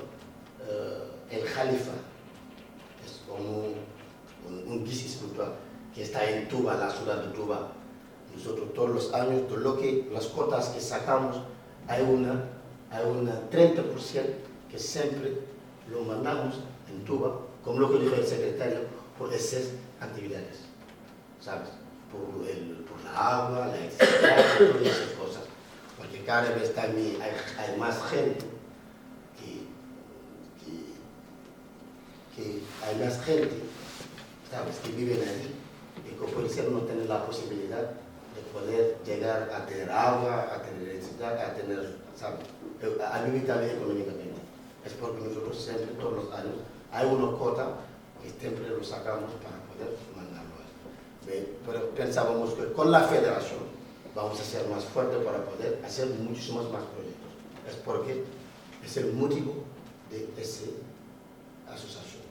el Jalifa, es como un guía espiritual que está en Tuba, la ciudad de Tuba. Nosotros todos los años, las cuotas que sacamos, hay una 30% que siempre lo mandamos en Tuba, como lo que dijo el secretario, por esas actividades, ¿sabes? Por la agua, la electricidad, todas esas cosas. Porque cada vez también hay más gente hay más gente, ¿sabes?, que viven allí y que puede ser no tener la posibilidad de poder llegar a tener agua, a tener electricidad, a tener, ¿sabes?, a vivir también económicamente. Es porque nosotros siempre, todos los años, hay una cuota que siempre lo sacamos para poder mandarlo. Pero pensábamos que con la federación vamos a ser más fuertes para poder hacer muchísimos más proyectos. Es porque es el motivo de esa asociación.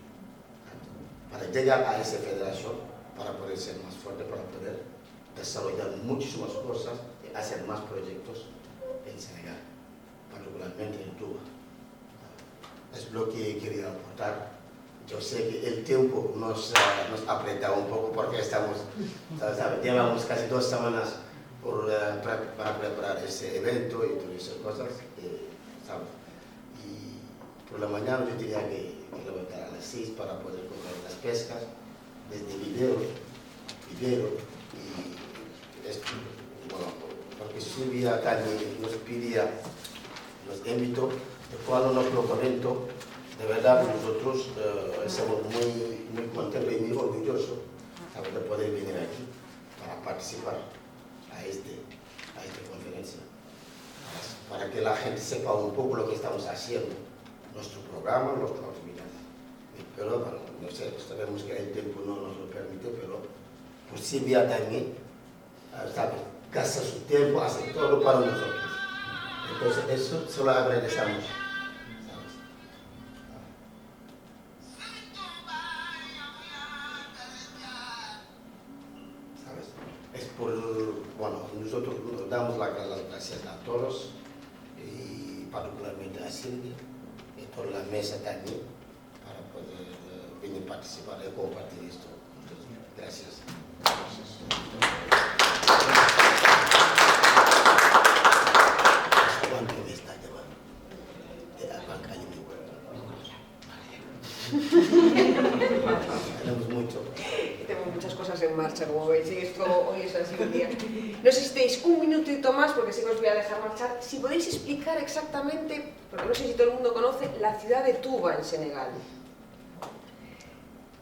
Para llegar a esa federación, para poder ser más fuerte, para poder desarrollar muchísimas cosas y hacer más proyectos en Senegal, particularmente en Tuba. Es lo que quería aportar yo sé que el tiempo nos aprieta un poco porque ¿sabes? Llevamos casi 2 semanas para preparar ese evento y todas esas cosas, ¿sabes? Y por la mañana yo diría que levantar a las 6 para poder coger las pescas desde Vivero, y esto, bueno, porque Silvia también nos pedía, nos invitó, de cuando nos lo comentó, de verdad nosotros estamos muy contentos y muy orgullosos de poder venir aquí para participar a esta conferencia, para que la gente sepa un poco lo que estamos haciendo, nuestro programa, nuestras actividades. Pero bueno, no sé, sabemos que el tiempo no nos lo permite, pero por Silvia también, ¿sabes? Gasta su tiempo, hace todo para nosotros. Entonces eso se lo agradecemos. Bueno, nosotros nos damos las gracias a todos y particularmente a Silvia y toda la mesa también para poder venir a participar y compartir esto. Gracias. ¿Cuánto me está llamando? De la banca alimentaria. Tenemos mucho. Tenemos muchas cosas en marcha, como veis, y esto hoy es así un día. No sé si tenéis un minutito más, porque sí que os voy a dejar marchar. Si podéis explicar exactamente, porque no sé si todo el mundo conoce, la ciudad de Touba en Senegal.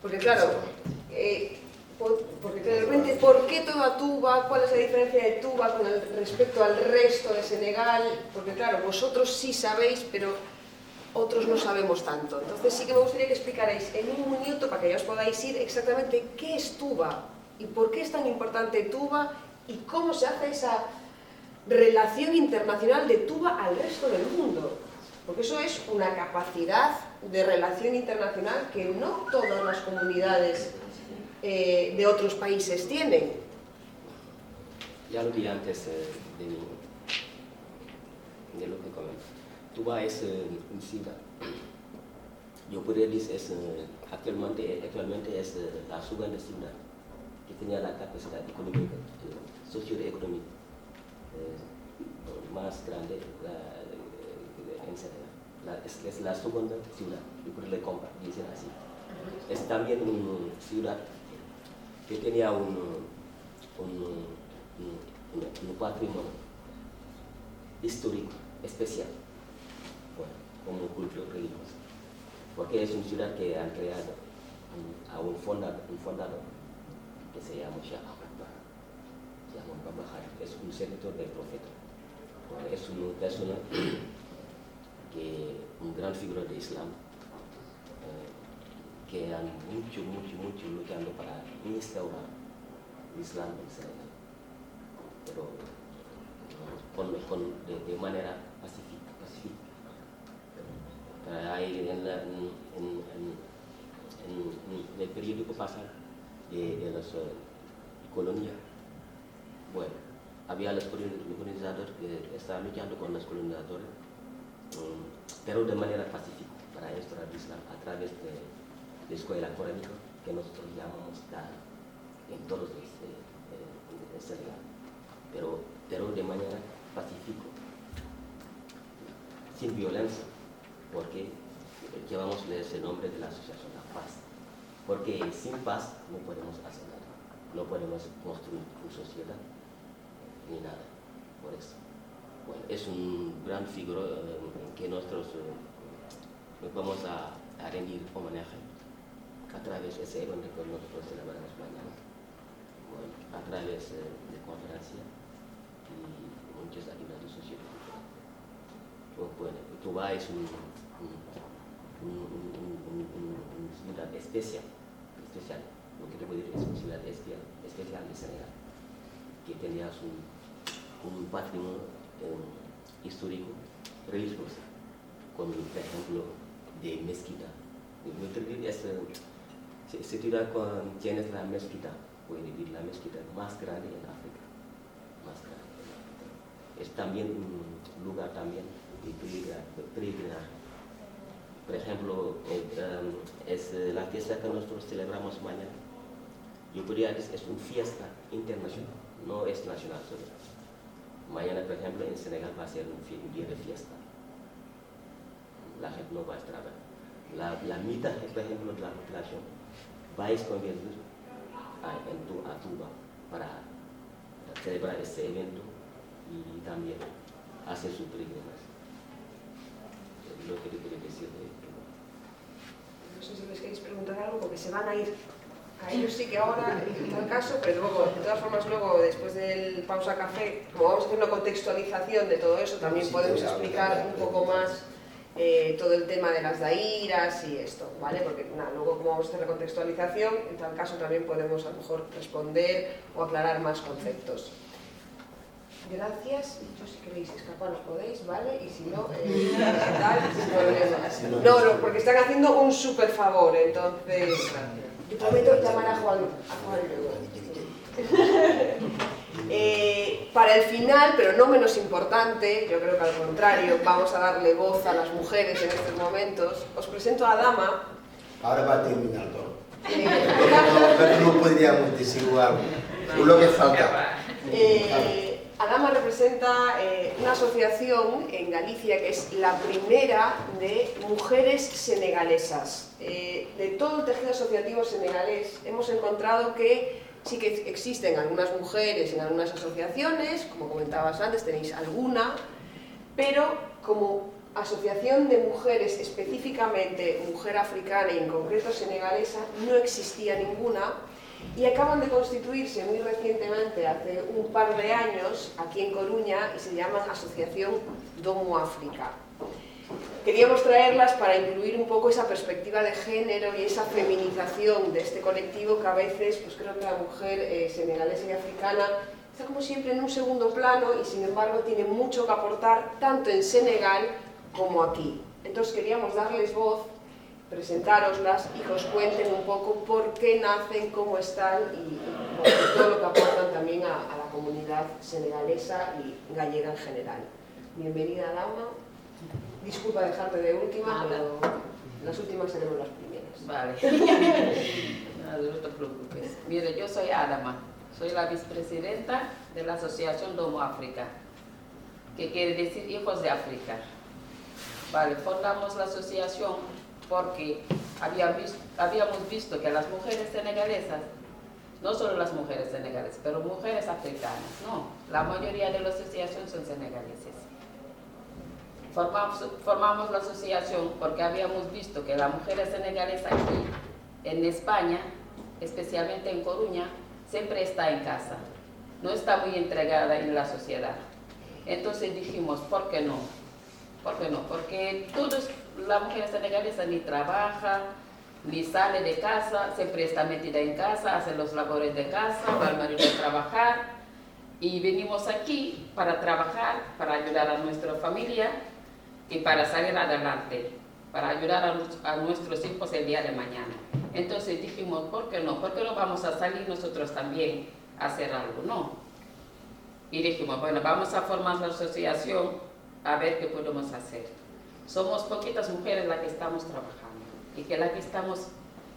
Porque claro, porque de repente, ¿por qué toda Touba? ¿Cuál es la diferencia de Touba con respecto al resto de Senegal? Porque claro, vosotros sí sabéis, pero otros no sabemos tanto. Entonces sí que me gustaría que explicarais en un minuto, para que ya os podáis ir, exactamente qué es Touba y por qué es tan importante Touba y cómo se hace esa relación internacional de Touba al resto del mundo. Porque eso es una capacidad de relación internacional que no todas las comunidades de otros países tienen. Ya lo vi antes de lo que comento. Touba es una ciudad. Yo podría decir actualmente es la segunda ciudad que tenía la capacidad económica, socioeconómica más grande en Senegal. Es la segunda ciudad, yo podría decir así. Es también una ciudad que tenía un patrimonio histórico especial, bueno, como cultura religiosa, porque es una ciudad que han creado a un fundador que se llama Sheikh Ahmad Bamba, es un seguidor del profeta. Bueno, es una persona un gran figura de Islam, que han mucho luchando para instaurar el Islam en Senegal, pero de manera pacífica. Ahí en el periódico pasado de las colonias, bueno, había los colonizadores que estaban luchando con los colonizadores, pero de manera pacífica, para instaurar el Islam a través de la escuela coránica que nosotros llamamos Dara en todos los Senegal, pero de manera pacífica, sin violencia, porque llevamos ese nombre de la asociación La Paz, porque sin paz no podemos hacer nada, no podemos construir una sociedad ni nada. Por eso, bueno, es un gran figura que nosotros vamos a rendir homenaje a través de ese evento que nosotros celebramos mañana, bueno, a través de conferencia y muchas actividades sociales. Bueno, Touba es una ciudad especial, lo que te puedo decir es una ciudad especial de Senegal, que tenía un patrimonio histórico religioso, como por ejemplo de mezquita. Esta ciudad tiene la mezquita, puede decir la mezquita más grande en África, Es también un lugar también de peregrinaje Por ejemplo, es la fiesta que nosotros celebramos mañana. Yo podría decir que es una fiesta internacional, no es nacional solo. Mañana, por ejemplo, en Senegal va a ser un día de fiesta. La gente no va a trabajar. La mitad, por ejemplo, de la población va a convertir a Tuba para celebrar este evento y también hacer su peregrinaje. Es lo que quiero decir de Tuba. No sé si les queréis preguntar algo, porque se van a ir. A ellos sí que ahora, en tal caso, pero luego, de todas formas, luego, después del pausa café, como vamos a hacer una contextualización de todo eso, también podemos explicar un poco más todo el tema de las dairas y esto, ¿vale? Porque nada, luego como vamos a hacer la contextualización, en tal caso también podemos a lo mejor responder o aclarar más conceptos. Gracias. Yo si queréis escapar os podéis, ¿vale? Y si no, tal, sin problema. No, porque están haciendo un súper favor, entonces... Yo prometo llamar a Juan luego. Para el final, pero no menos importante, yo creo que al contrario, vamos a darle voz a las mujeres en estos momentos. Os presento a Adama. Ahora va a terminar todo. Pero no podríamos decir algo. Lo que falta. Adama representa una asociación en Galicia que es la primera de mujeres senegalesas. De todo el tejido asociativo senegalés hemos encontrado que sí que existen algunas mujeres en algunas asociaciones, como comentabas antes, tenéis alguna, pero como asociación de mujeres, específicamente mujer africana y en concreto senegalesa, no existía ninguna. Y acaban de constituirse muy recientemente, hace un par de años, aquí en Coruña, y se llaman Asociación Domo África. Queríamos traerlas para incluir un poco esa perspectiva de género y esa feminización de este colectivo que a veces, pues creo que la mujer senegalesa y africana está como siempre en un segundo plano y sin embargo tiene mucho que aportar tanto en Senegal como aquí. Entonces queríamos darles voz, presentároslas y que os cuenten un poco por qué nacen, cómo están y bueno, todo lo que aportan también a la comunidad senegalesa y gallega en general. Bienvenida, Adama. Disculpa dejarte de última, pero las últimas seremos las primeras. Vale. No te preocupes. Mire, yo soy Adama, soy la vicepresidenta de la Asociación Domo África, que quiere decir Hijos de África. Vale, fundamos la asociación porque habíamos visto que las mujeres senegalesas, no solo las mujeres senegalesas, pero mujeres africanas, no, la mayoría de la asociación son senegaleses. Formamos la asociación porque habíamos visto que las mujeres senegalesas aquí, en España, especialmente en Coruña, siempre está en casa, no está muy entregada en la sociedad. Entonces dijimos, ¿por qué no? ¿Por qué no? Porque todas las mujeres senegalesas ni trabajan, ni sale de casa, siempre está metida en casa, hace los labores de casa, va al marido a trabajar y venimos aquí para trabajar, para ayudar a nuestra familia y para salir adelante, para ayudar a nuestros hijos el día de mañana. Entonces dijimos, ¿por qué no? ¿Por qué no vamos a salir nosotros también a hacer algo? No. Y dijimos, bueno, vamos a formar la asociación a ver qué podemos hacer. Somos poquitas mujeres las que estamos trabajando y que las que estamos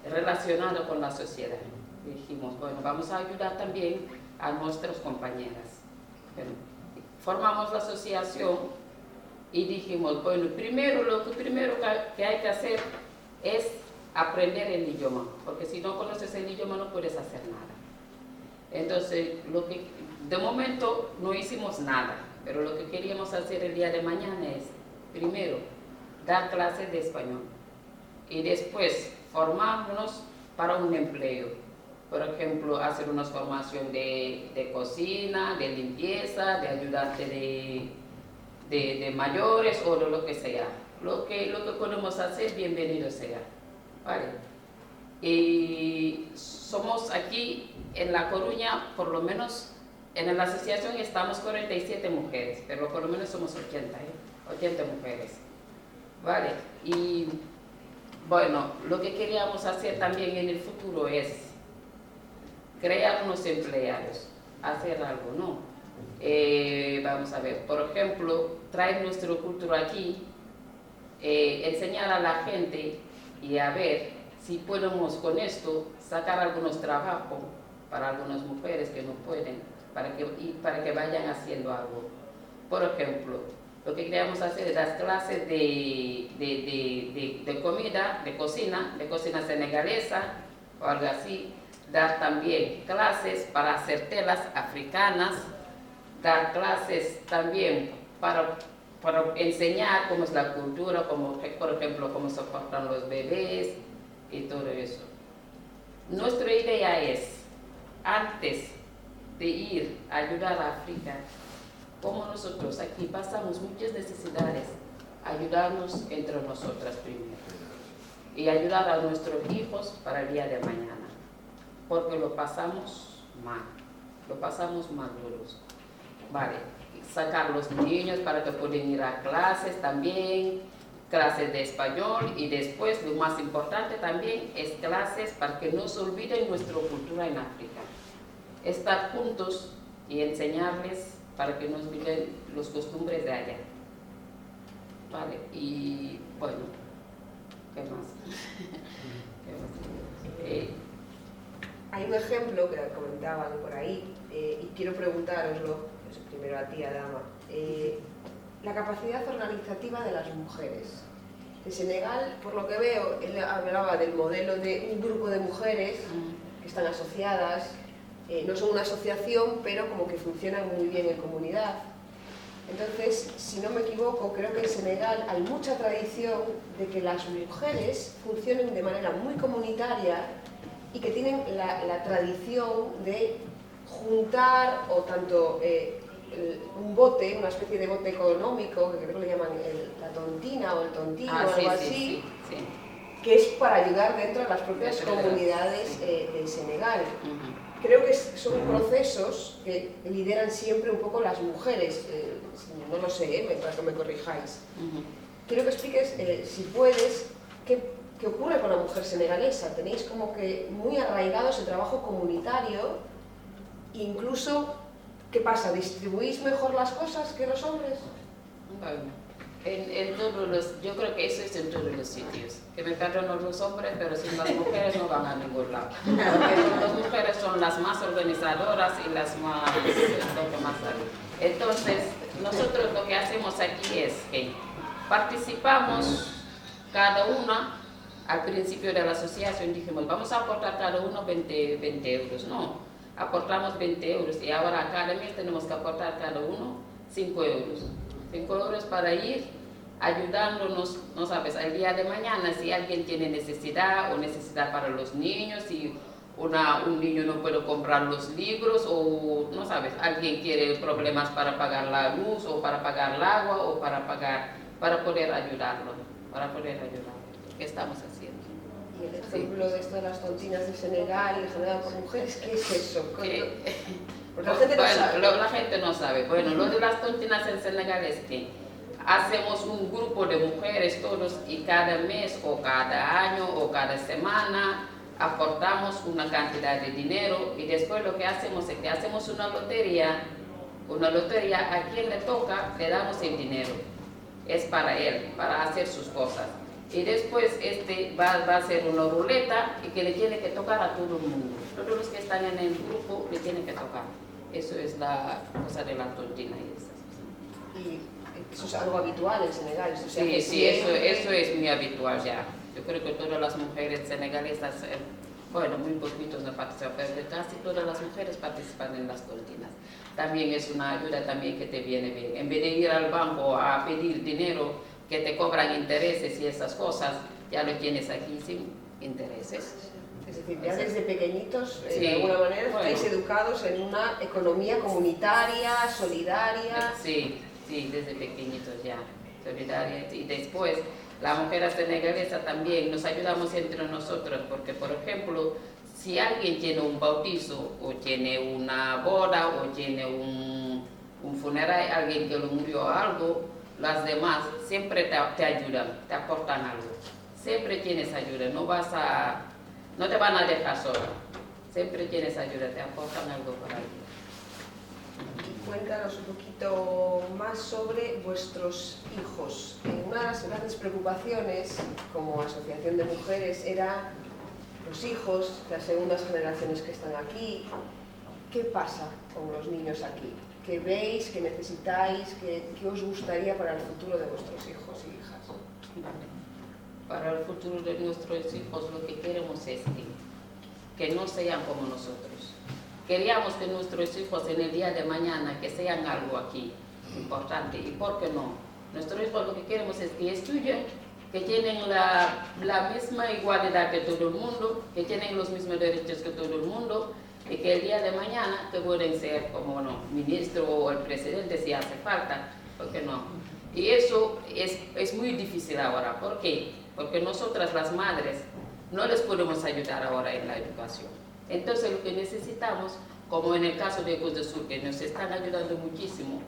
relacionadas con la sociedad. Y dijimos, bueno, vamos a ayudar también a nuestras compañeras. Bueno, formamos la asociación y dijimos, bueno, lo primero que hay que hacer es aprender el idioma, porque si no conoces el idioma no puedes hacer nada. Entonces, de momento no hicimos nada, pero lo que queríamos hacer el día de mañana es, primero, dar clases de español y después formarnos para un empleo. Por ejemplo, hacer una formación de cocina, de limpieza, de ayudante de mayores o de lo que sea. Lo que podemos hacer, bienvenido sea. ¿Vale? Y somos aquí en La Coruña, por lo menos en la asociación estamos 47 mujeres, pero por lo menos somos 80 mujeres. ¿Vale? Y bueno, lo que queríamos hacer también en el futuro es crear unos empleados, hacer algo, ¿no? Vamos a ver, por ejemplo, traer nuestra cultura aquí, enseñar a la gente y a ver si podemos con esto sacar algunos trabajos para algunas mujeres que no pueden, para que vayan haciendo algo. Por ejemplo, lo que queríamos hacer es las clases de comida, de cocina senegalesa o algo así, dar también clases para hacer telas africanas, dar clases también para enseñar cómo es la cultura, como, por ejemplo, cómo se portan los bebés y todo eso. Nuestra idea es, antes de ir a ayudar a África, como nosotros aquí pasamos muchas necesidades, ayudarnos entre nosotras primero y ayudar a nuestros hijos para el día de mañana, porque lo pasamos mal duros. Vale, sacar los niños para que puedan ir a clases también, clases de español, y después lo más importante también es clases para que no se olviden nuestra cultura en África. Estar juntos y enseñarles para que no olviden las costumbres de allá. Vale, y bueno, ¿qué más? Hay un ejemplo que comentaban por ahí, y quiero preguntároslo, primero a ti, Adama. La capacidad organizativa de las mujeres. En Senegal, por lo que veo, él hablaba del modelo de un grupo de mujeres que están asociadas, no son una asociación, pero como que funcionan muy bien en comunidad. Entonces, si no me equivoco, creo que en Senegal hay mucha tradición de que las mujeres funcionen de manera muy comunitaria y que tienen la tradición de juntar o tanto un bote, una especie de bote económico, que creo que le llaman la tontina o el tontillo o algo así, que es para ayudar dentro de las propias comunidades de Senegal. Creo que son procesos que lideran siempre un poco las mujeres, no lo sé, para que me corrijáis. Quiero que expliques, si puedes, qué ocurre con la mujer senegalesa. Tenéis como que muy arraigados el trabajo comunitario, incluso, ¿qué pasa? ¿Distribuís mejor las cosas que los hombres? Bueno, yo creo que eso es en todos los sitios. Que me perdonen los hombres, pero sin las mujeres no van a ningún lado. Porque las mujeres son las más organizadoras y las más, lo que más saben. Entonces, nosotros lo que hacemos aquí es que participamos cada una. Al principio de la asociación dijimos, vamos a aportar cada uno 20 euros. No, aportamos 20 euros y ahora cada mes tenemos que aportar cada uno 5 euros. 5 euros para ir ayudándonos, no sabes, al día de mañana si alguien tiene necesidad o necesidad para los niños, si un niño no puede comprar los libros o, no sabes, alguien quiere problemas para pagar la luz o para pagar el agua o para poder ayudarlo, ¿Qué estamos haciendo? Y el ejemplo de esto de las tontinas de Senegal y generado por mujeres, ¿qué es eso? Porque la gente no sabe. La gente no sabe. Bueno, lo de las tontinas en Senegal es que hacemos un grupo de mujeres todos y cada mes o cada año o cada semana aportamos una cantidad de dinero y después lo que hacemos es que hacemos una lotería, a quien le toca le damos el dinero, es para él, para hacer sus cosas. Y después va a ser una ruleta y que le tiene que tocar a todo el mundo. Todos los que están en el grupo le tienen que tocar. Eso es la cosa de la tontina y esas cosas. Y eso es algo habitual en Senegal. O sea, sí, eso es muy habitual ya. Yo creo que todas las mujeres senegalesas, bueno, muy poquitos no participan, pero casi todas las mujeres participan en las tontinas. También es una ayuda también que te viene bien. En vez de ir al banco a pedir dinero, que te cobran intereses y esas cosas, ya lo tienes aquí sin intereses. Es decir, ya desde pequeñitos, de alguna manera, estáis educados en una economía comunitaria, solidaria. Sí, desde pequeñitos ya, solidaria. Y después, la mujer senegalesa también, nos ayudamos entre nosotros, porque, por ejemplo, si alguien tiene un bautizo, o tiene una boda, o tiene un funeral, alguien que lo murió o algo, las demás siempre te ayudan, te aportan algo. Siempre tienes ayuda, no te van a dejar sola. Siempre tienes ayuda, te aportan algo por ahí. cuéntanos un poquito más sobre vuestros hijos. Una de las grandes preocupaciones como asociación de mujeres era los hijos, las segundas generaciones que están aquí. ¿Qué pasa con los niños aquí? ¿Qué veis, qué necesitáis, qué os gustaría para el futuro de vuestros hijos y hijas? Para el futuro de nuestros hijos lo que queremos es que no sean como nosotros. Queríamos que nuestros hijos en el día de mañana que sean algo aquí importante. ¿Y por qué no? Nuestros hijos lo que queremos es que estudien, que tienen la misma igualdad que todo el mundo, que tienen los mismos derechos que todo el mundo, y que el día de mañana que pueden ser como ministro o el presidente si hace falta, ¿por qué no? Y eso es muy difícil ahora. ¿Por qué? Porque nosotras las madres no les podemos ayudar ahora en la educación. Entonces lo que necesitamos, como en el caso de Ecos del Sur, que nos están ayudando muchísimo,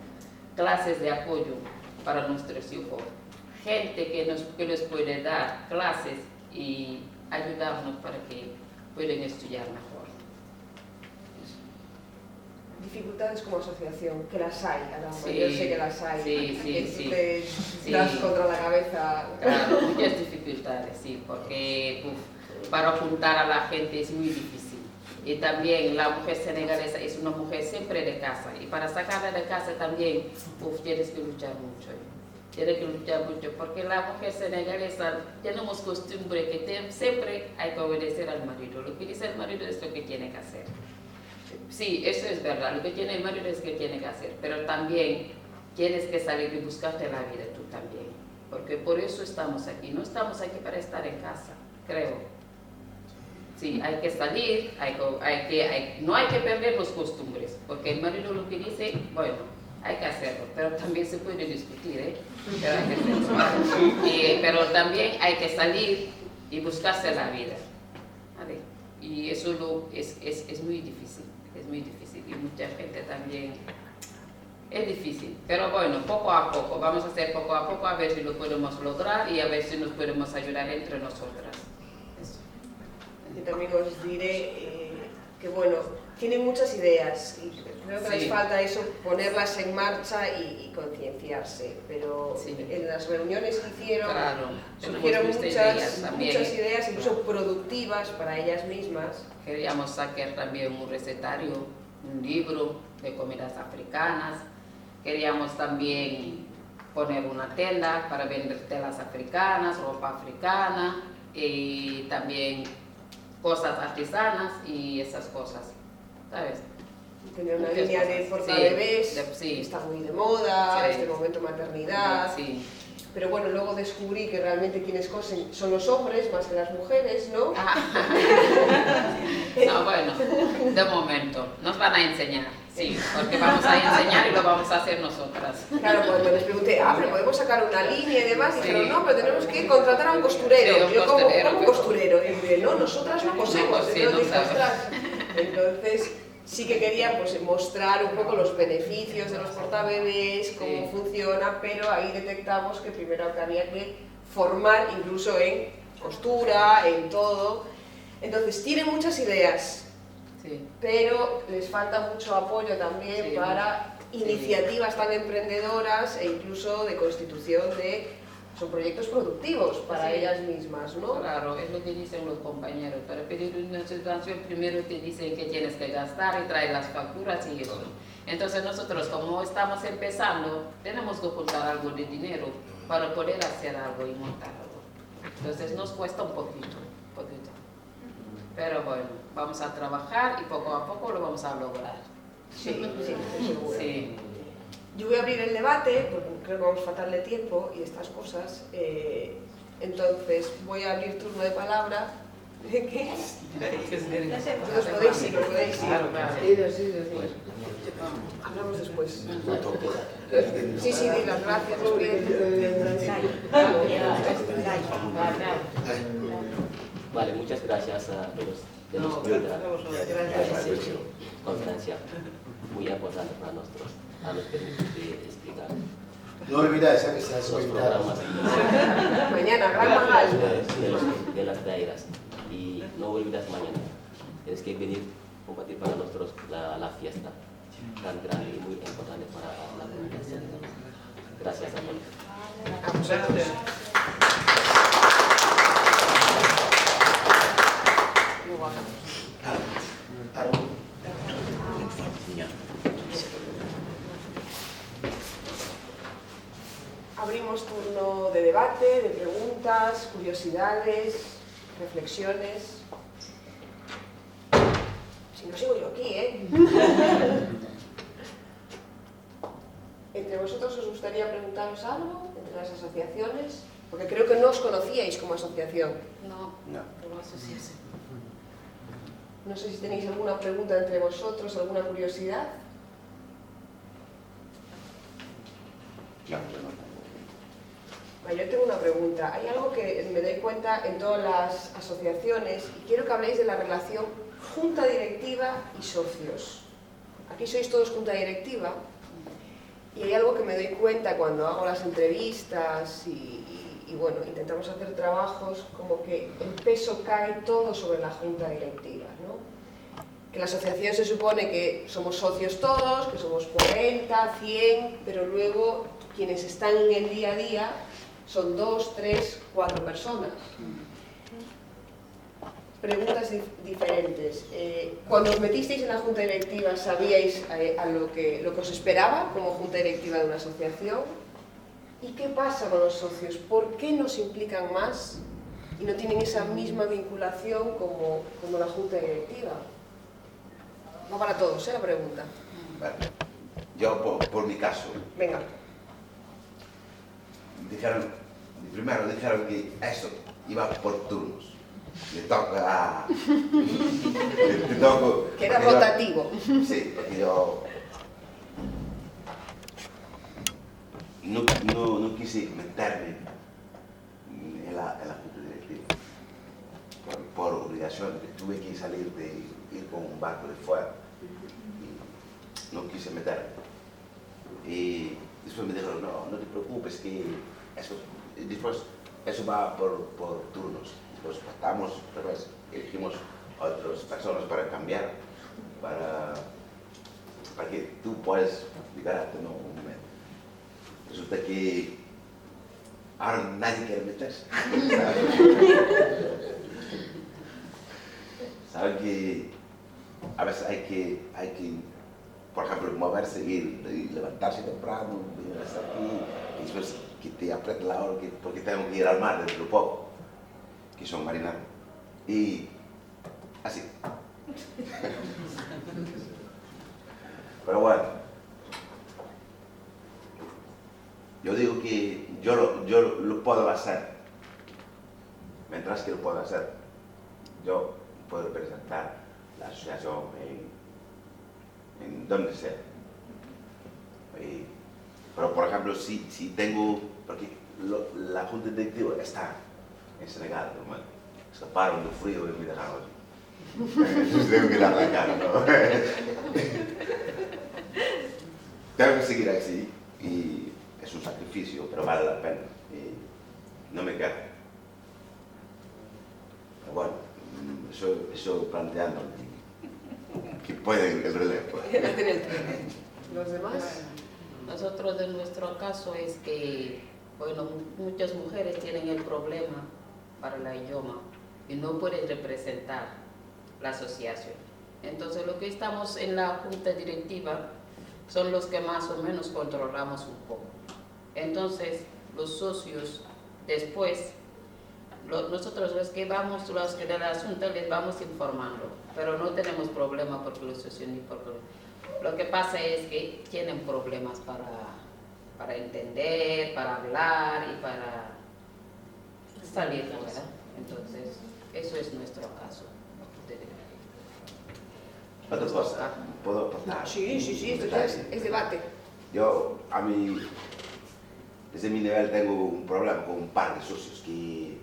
clases de apoyo para nuestros hijos, gente que les puede dar clases y ayudarnos para que puedan estudiar mejor. Dificultades como asociación, que las hay, Sí, yo sé que las hay, sí. te das contra la cabeza. Claro, muchas dificultades, sí, porque para juntar a la gente es muy difícil. Y también la mujer senegalesa es una mujer siempre de casa, y para sacarla de casa también tienes que luchar mucho. Tienes que luchar mucho, porque la mujer senegalesa tenemos costumbre que siempre hay que obedecer al marido. Lo que dice el marido es lo que tiene que hacer. Sí, eso es verdad, lo que tiene el marido es lo que tiene que hacer, pero también tienes que salir y buscarte la vida tú también, porque por eso estamos aquí, no estamos aquí para estar en casa, creo. Sí, hay que salir, no hay que perder las costumbres, porque el marido lo que dice, bueno, hay que hacerlo, pero también se puede discutir, ¿eh? Pero, hay que pero también hay que salir y buscarse la vida, ¿vale? Y eso es muy difícil. Es muy difícil y mucha gente también es difícil, pero bueno, poco a poco, vamos a hacer poco a poco a ver si lo podemos lograr y a ver si nos podemos ayudar entre nosotras. Eso. Yo también os diré que bueno, tienen muchas ideas y creo que les falta eso, ponerlas en marcha y concienciarse, pero en las reuniones que hicieron surgieron muchas ideas, incluso productivas para ellas mismas. Queríamos sacar también un recetario, un libro de comidas africanas. Queríamos también poner una tienda para vender telas africanas, ropa africana y también cosas artesanas y esas cosas, ¿sabes? Tener una línea de portabebés, que está muy de moda, este momento maternidad. Sí. Pero bueno, luego descubrí que realmente quienes cosen son los hombres más que las mujeres, ¿no? No, bueno, de momento, nos van a enseñar, sí, porque vamos a enseñar y lo vamos a hacer nosotras. Claro, cuando les pregunté, pero podemos sacar una línea y demás, dijeron, no, pero tenemos que contratar a un costurero. Yo, ¿cómo un costurero? Y dije, no, nosotras no cosemos. Entonces, sí que quería pues, mostrar un poco los beneficios de los portabebés, cómo funciona, pero ahí detectamos que primero había que formar incluso en costura, en todo. Entonces, tienen muchas ideas, pero les falta mucho apoyo también para iniciativas tan emprendedoras e incluso de constitución de... Son proyectos productivos para ellas mismas, ¿no? Claro, es lo que dicen los compañeros. Para pedir una subvención primero te dicen que tienes que gastar y traer las facturas y eso. Entonces nosotros, como estamos empezando, tenemos que juntar algo de dinero para poder hacer algo y montar algo. Entonces nos cuesta un poquito. Pero bueno, vamos a trabajar y poco a poco lo vamos a lograr. Sí, seguro. Sí. Yo voy a abrir el debate, porque creo que vamos a faltarle tiempo y estas cosas. Entonces, voy a abrir turno de palabra. ¿Qué? Vosotros podéis ir, podéis ir. Hablamos después. Sí, di las gracias, muy bien. Vale, muchas gracias a todos de los de la conferencia. Muy importante para nosotros. A nos permite explicar no olvidáis que estás los programas mañana, gran magal de las daeras y no olvidas mañana, tienes que venir a compartir para nosotros la fiesta tan grande y muy importante Gracias a todos. A vosotros. Luego hablamos. Abrimos turno de debate, de preguntas, curiosidades, reflexiones. Si no sigo yo aquí, ¿eh? ¿Entre vosotros os gustaría preguntaros algo, entre las asociaciones? Porque creo que no os conocíais como asociación. No, No. como asociación. No sé si tenéis alguna pregunta entre vosotros, alguna curiosidad. No, yo no. Yo tengo una pregunta. Hay algo que me doy cuenta en todas las asociaciones y quiero que habléis de la relación junta directiva y socios. Aquí sois todos junta directiva y hay algo que me doy cuenta cuando hago las entrevistas y bueno, intentamos hacer trabajos, como que el peso cae todo sobre la junta directiva, ¿no? Que la asociación se supone que somos socios todos, que somos 40, 100, pero luego quienes están en el día a día son 2, 3, 4 personas. Preguntas diferentes. Cuando os metisteis en la junta directiva, ¿sabíais a lo que os esperaba como junta directiva de una asociación? ¿Y qué pasa con los socios? ¿Por qué no se implican más y no tienen esa misma vinculación como la junta directiva? No para todos, la pregunta. Bueno, yo por mi caso, Venga. primero dijeron que eso iba por turnos. Le toca le toco, Que era porque yo- rotativo. Sí, porque yo no quise meterme en la junta directiva. Por obligación, tuve que salir de ir con un barco de fuera. Y no quise meterme. Y después me dijeron, no te preocupes, que después eso va por turnos. Después pasamos, después elegimos otras personas para cambiar, para que tú puedas liberarte, ¿no? Un momento. Resulta que ahora nadie quiere meterse. Saben que a veces hay que, por ejemplo, moverse y levantarse temprano, venir hasta aquí, y después que te aprieta la hora, porque tengo que ir al mar dentro de poco, que son marineros. Y así. Pero bueno, yo digo que yo lo puedo hacer. Mientras que lo puedo hacer, yo puedo presentar la asociación en donde sea. Pero por ejemplo, si tengo, porque la junta directiva está en Senegal, ¿no? Escaparon del frío y me dejaron allí. Entonces tengo que dar la cara, ¿no? Tengo que seguir así y es un sacrificio, pero vale la pena. Y no me quedo. Pero bueno, eso planteando que pueden el relevo. ¿Los demás? Nosotros, en nuestro caso, es que, bueno, muchas mujeres tienen el problema para el idioma y no pueden representar la asociación. Entonces, lo que estamos en la junta directiva son los que más o menos controlamos un poco. Entonces, los socios, después, nosotros los que vamos, los que de la junta les vamos informando, pero no tenemos problema porque los socios ni por problema. Lo que pasa es que tienen problemas para entender, para hablar y para salir, ¿verdad? Entonces, eso es nuestro caso. Otra cosa, ¿puedo aportar? Sí, esto ya es debate. Yo, a mí, desde mi nivel, tengo un problema con un par de socios que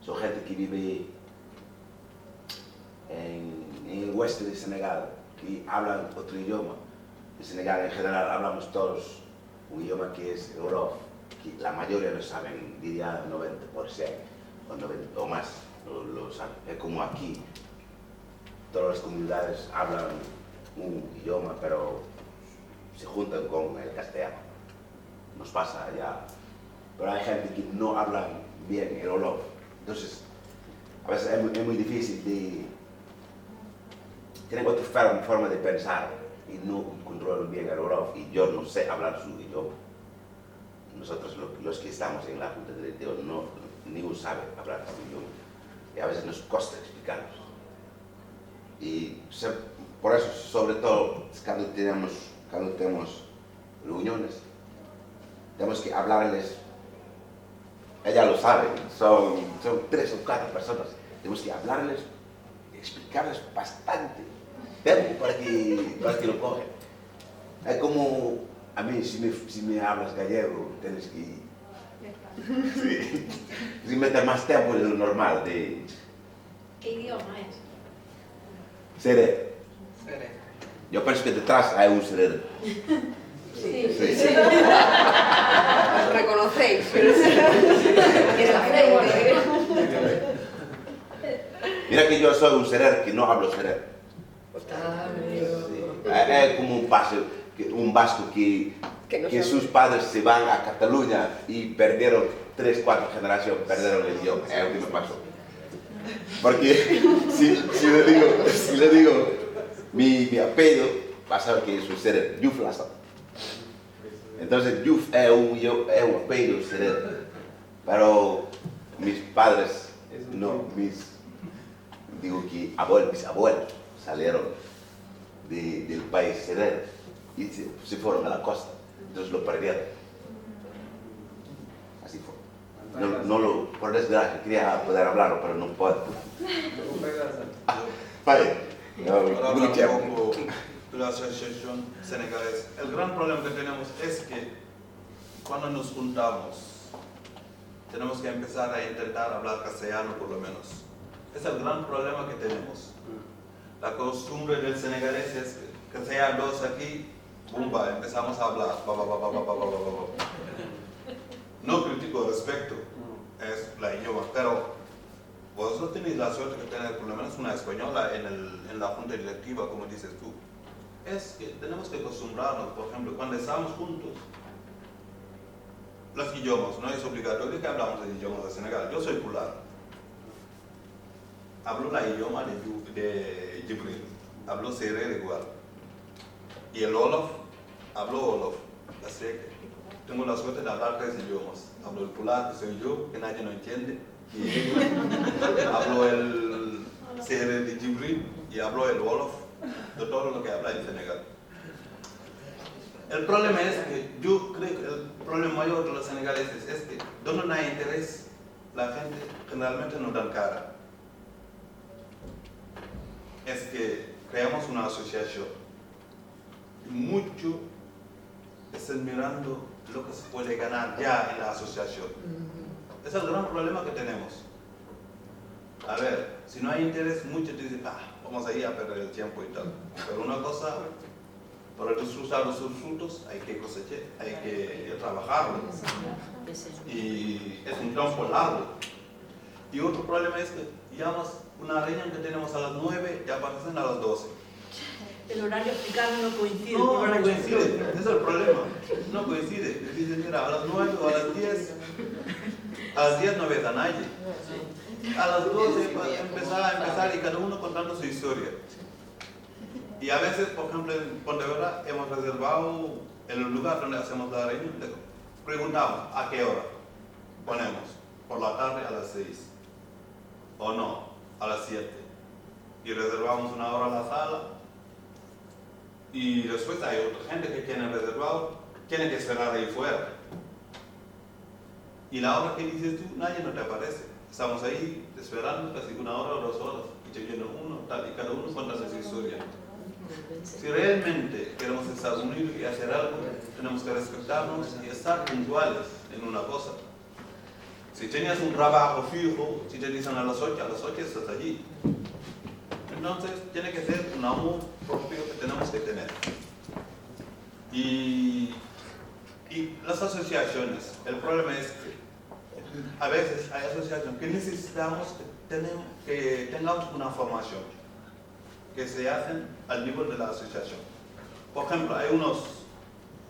son gente que vive en el oeste de Senegal, que hablan otro idioma. En Senegal, en general, hablamos todos un idioma que es el Wolof, que la mayoría lo saben, diría 90% o más lo saben. Es como aquí, todas las comunidades hablan un idioma, pero se juntan con el castellano. Nos pasa ya. Pero hay gente que no habla bien el Wolof. Entonces, a veces es muy difícil de... Tienen otra forma de pensar y no controlan bien el Wolof. Y yo no sé hablar su idioma. Nosotros, los que estamos en la Junta Directiva, ninguno sabe hablar su idioma. Y a veces nos cuesta explicarlos. Y por eso, sobre todo, cuando tenemos reuniones, tenemos que hablarles. Ella lo sabe, son 3 o 4 personas. Tenemos que hablarles, explicarles bastante tiempo para que lo cogen. Es como a mí, si me hablas gallego, tienes que sí, meter más tiempo de lo normal. ¿Qué idioma es? Seré. Yo pienso que detrás hay un seré. Sí. Sí. Os reconocéis, pero en la frente. Mira que yo soy un seré que no hablo seré. Es como un vasco que sus padres se van a Cataluña y perdieron 3, 4 generaciones, perdieron el idioma. Es lo que me pasó. Porque si le digo mi apellido, vas a ver que es un seré, Diouf Lassana. Entonces Diouf es un apellido seré. Pero mis padres, digo que mis abuelos salieron del país sereno y se fueron a la costa, entonces lo perdieron. Así fue. Por desgracia, quería poder hablarlo, pero no puedo. Vale. Para hablar un poco de la asociación senegalesa. El gran problema que tenemos es que cuando nos juntamos, tenemos que empezar a intentar hablar castellano por lo menos. Es el gran problema que tenemos. La costumbre del senegalés es que sean dos aquí, ¡bumba!, empezamos a hablar. No critico al respecto, es la idioma, pero vosotros tenéis la suerte de tener por lo menos una española en la junta directiva, como dices tú. Es que tenemos que acostumbrarnos, por ejemplo, cuando estamos juntos, los idiomas, no es obligatorio que hablamos de idiomas de Senegal. Yo soy pular. Hablo el idioma de Jibril, hablo serer igual. Y el Wolof, hablo Wolof. Así que tengo la suerte de hablar 3 idiomas. Hablo el pular, que soy yo, que nadie no entiende. Y hablo el serer de Jibril y hablo el Wolof de todo lo que habla en Senegal. El problema es que yo creo que el problema mayor de los senegaleses es que donde no hay interés, la gente generalmente no da cara. Es que creamos una asociación y mucho están mirando lo que se puede ganar ya en la asociación. Es el gran problema que tenemos. A ver, si no hay interés, muchos dicen, vamos a ir a perder el tiempo y tal. Pero una cosa, para disfrutar los frutos hay que cosechar, hay que trabajarlo. Y es un tiempo largo. Y otro problema es que digamos, una reunión que tenemos a las 9 y aparecen a las 12. El horario africano no coincide. No coincide, ese es el problema. No coincide. Dicen, mira, a las 9 o a las 10. A las 10 no ves a nadie. A las 12 empezar y cada uno contando su historia. Y a veces, por ejemplo, en Pontevedra hemos reservado el lugar donde hacemos la reunión. Preguntamos, ¿a qué hora ponemos? Por la tarde a las 6. O no, a las 7. Y reservamos una hora a la sala. Y después hay otra gente que tiene reservado, tiene que esperar ahí fuera. Y la hora que dices tú, nadie no te aparece. Estamos ahí esperando casi 1 hora o 2 horas. Y te viene uno, tal, y cada uno cuenta su historia. Si realmente queremos estar unidos y hacer algo, tenemos que respetarnos y estar puntuales en una cosa. Si tenías un trabajo fijo, si te dicen a las 8 estás allí. Entonces, tiene que ser un amor propio que tenemos que tener. Y las asociaciones, el problema es que a veces hay asociaciones que necesitamos que tengamos una formación que se hacen al nivel de la asociación. Por ejemplo, hay unos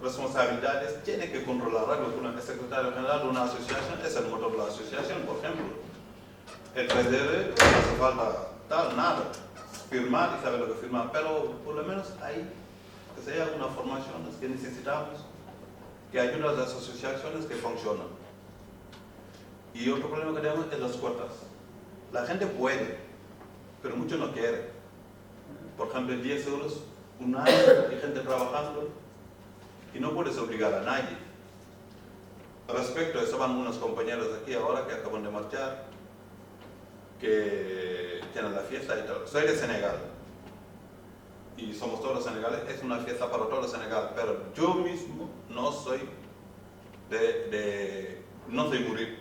responsabilidades, tiene que controlar algo. El secretario general de una asociación es el motor de la asociación, por ejemplo. El presidente no hace falta tal, nada, firmar y saber lo que firmar, pero por lo menos hay que sea una formación que necesitamos, que ayude a las asociaciones que funcionan. Y otro problema que tenemos es las cuotas. La gente puede, pero mucho no quiere. Por ejemplo, 10 euros un año, hay gente trabajando y no puedes obligar a nadie. Respecto, estaban unos compañeros aquí ahora que acaban de marchar, que tienen la fiesta y todo. Soy de Senegal y somos todos senegales, es una fiesta para todo Senegal, pero yo mismo no soy no soy murí.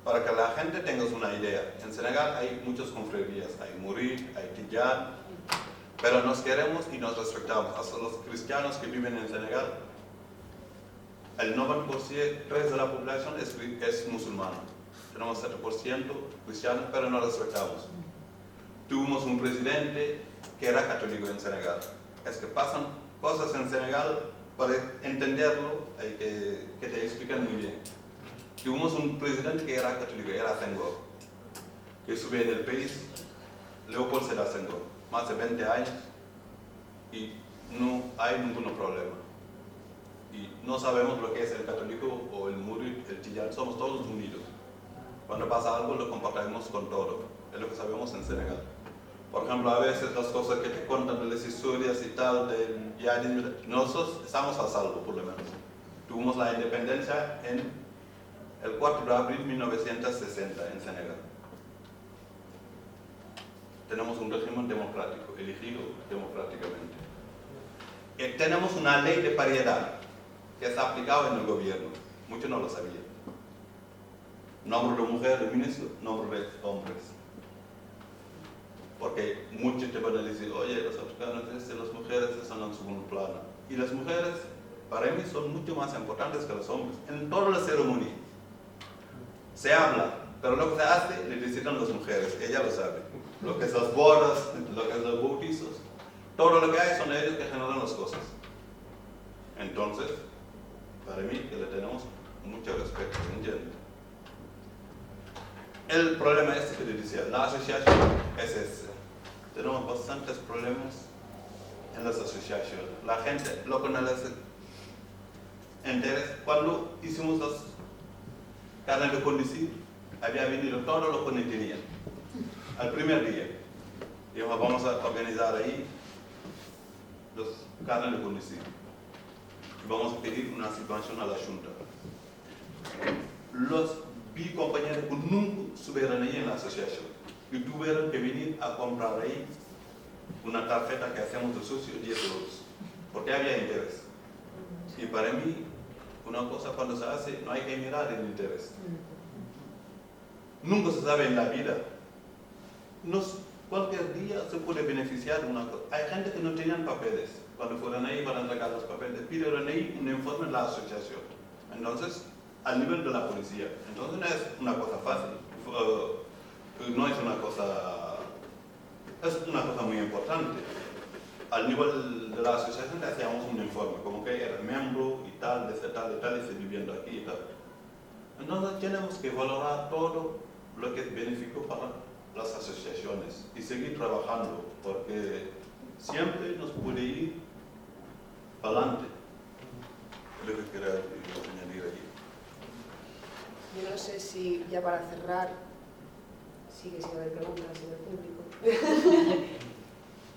Para que la gente tenga una idea, en Senegal hay muchas confrarías, hay murí, hay tiján, pero nos queremos y nos respetamos. Hasta los cristianos que viven en Senegal, el 90% de la población es musulmana. Tenemos 7% cristianos, pero no respetamos. Tuvimos un presidente que era católico en Senegal. Es que pasan cosas en Senegal, para entenderlo hay que te explican muy bien. Tuvimos un presidente que era católico, era Senghor, que estuvo en el país, Leopold Sédar Senghor, más de 20 años, y no hay ningún problema. Y no sabemos lo que es el católico o el murí, el tiján, somos todos unidos. Cuando pasa algo lo compartimos con todo, es lo que sabemos en Senegal. Por ejemplo, a veces las cosas que te cuentan de las historias y tal, nosotros estamos a salvo, por lo menos. Tuvimos la independencia en el 4 de abril de 1960 en Senegal. Tenemos un régimen democrático, elegido democráticamente. Tenemos una ley de paridad que está aplicada en el gobierno. Muchos no lo sabían. Nombre de mujer de ministro, nombre de hombres. Porque muchos te van a decir, oye, los africanos, las mujeres están en segundo plano. Y las mujeres, para mí, son mucho más importantes que los hombres. En toda la ceremonia se habla, pero lo que se hace, le necesitan las mujeres, ella lo sabe. Lo que es las bodas, lo que es los bautizos, todo lo que hay son ellos que generan las cosas. Entonces, para mí, que le tenemos mucho respeto, ¿entiendes? El problema es que le decía, la asociación es ese. Tenemos bastantes problemas en las asociaciones. La gente, lo que no les interesa, cuando hicimos los carnes de conducir, había venido todo lo que no tenían. Al primer día, dijimos, vamos a organizar ahí los carnes de conducir. Y vamos a pedir una situación a la Junta. Los compañeros que nunca estuvieron ahí en la asociación y tuvieron que venir a comprar ahí una tarjeta que hacemos de socio 10 euros, porque había interés. Y para mí, una cosa cuando se hace, no hay que mirar el interés. Nunca se sabe en la vida. Cualquier día se puede beneficiar de una cosa. Hay gente que no tenían papeles. Cuando fueron ahí para entregar los papeles, pidieron ahí un informe en la asociación. Entonces, al nivel de la policía. Entonces no es una cosa fácil, no es una cosa, es una cosa muy importante. Al nivel de la asociación le hacíamos un informe, como que era miembro y tal, y estoy viviendo aquí y tal. Entonces tenemos que valorar todo lo que es benéfico para las asociaciones y seguir trabajando, porque siempre nos puede ir para adelante. Es lo que quería añadir aquí. Yo no sé si, ya para cerrar, sigue sin haber preguntas en el público.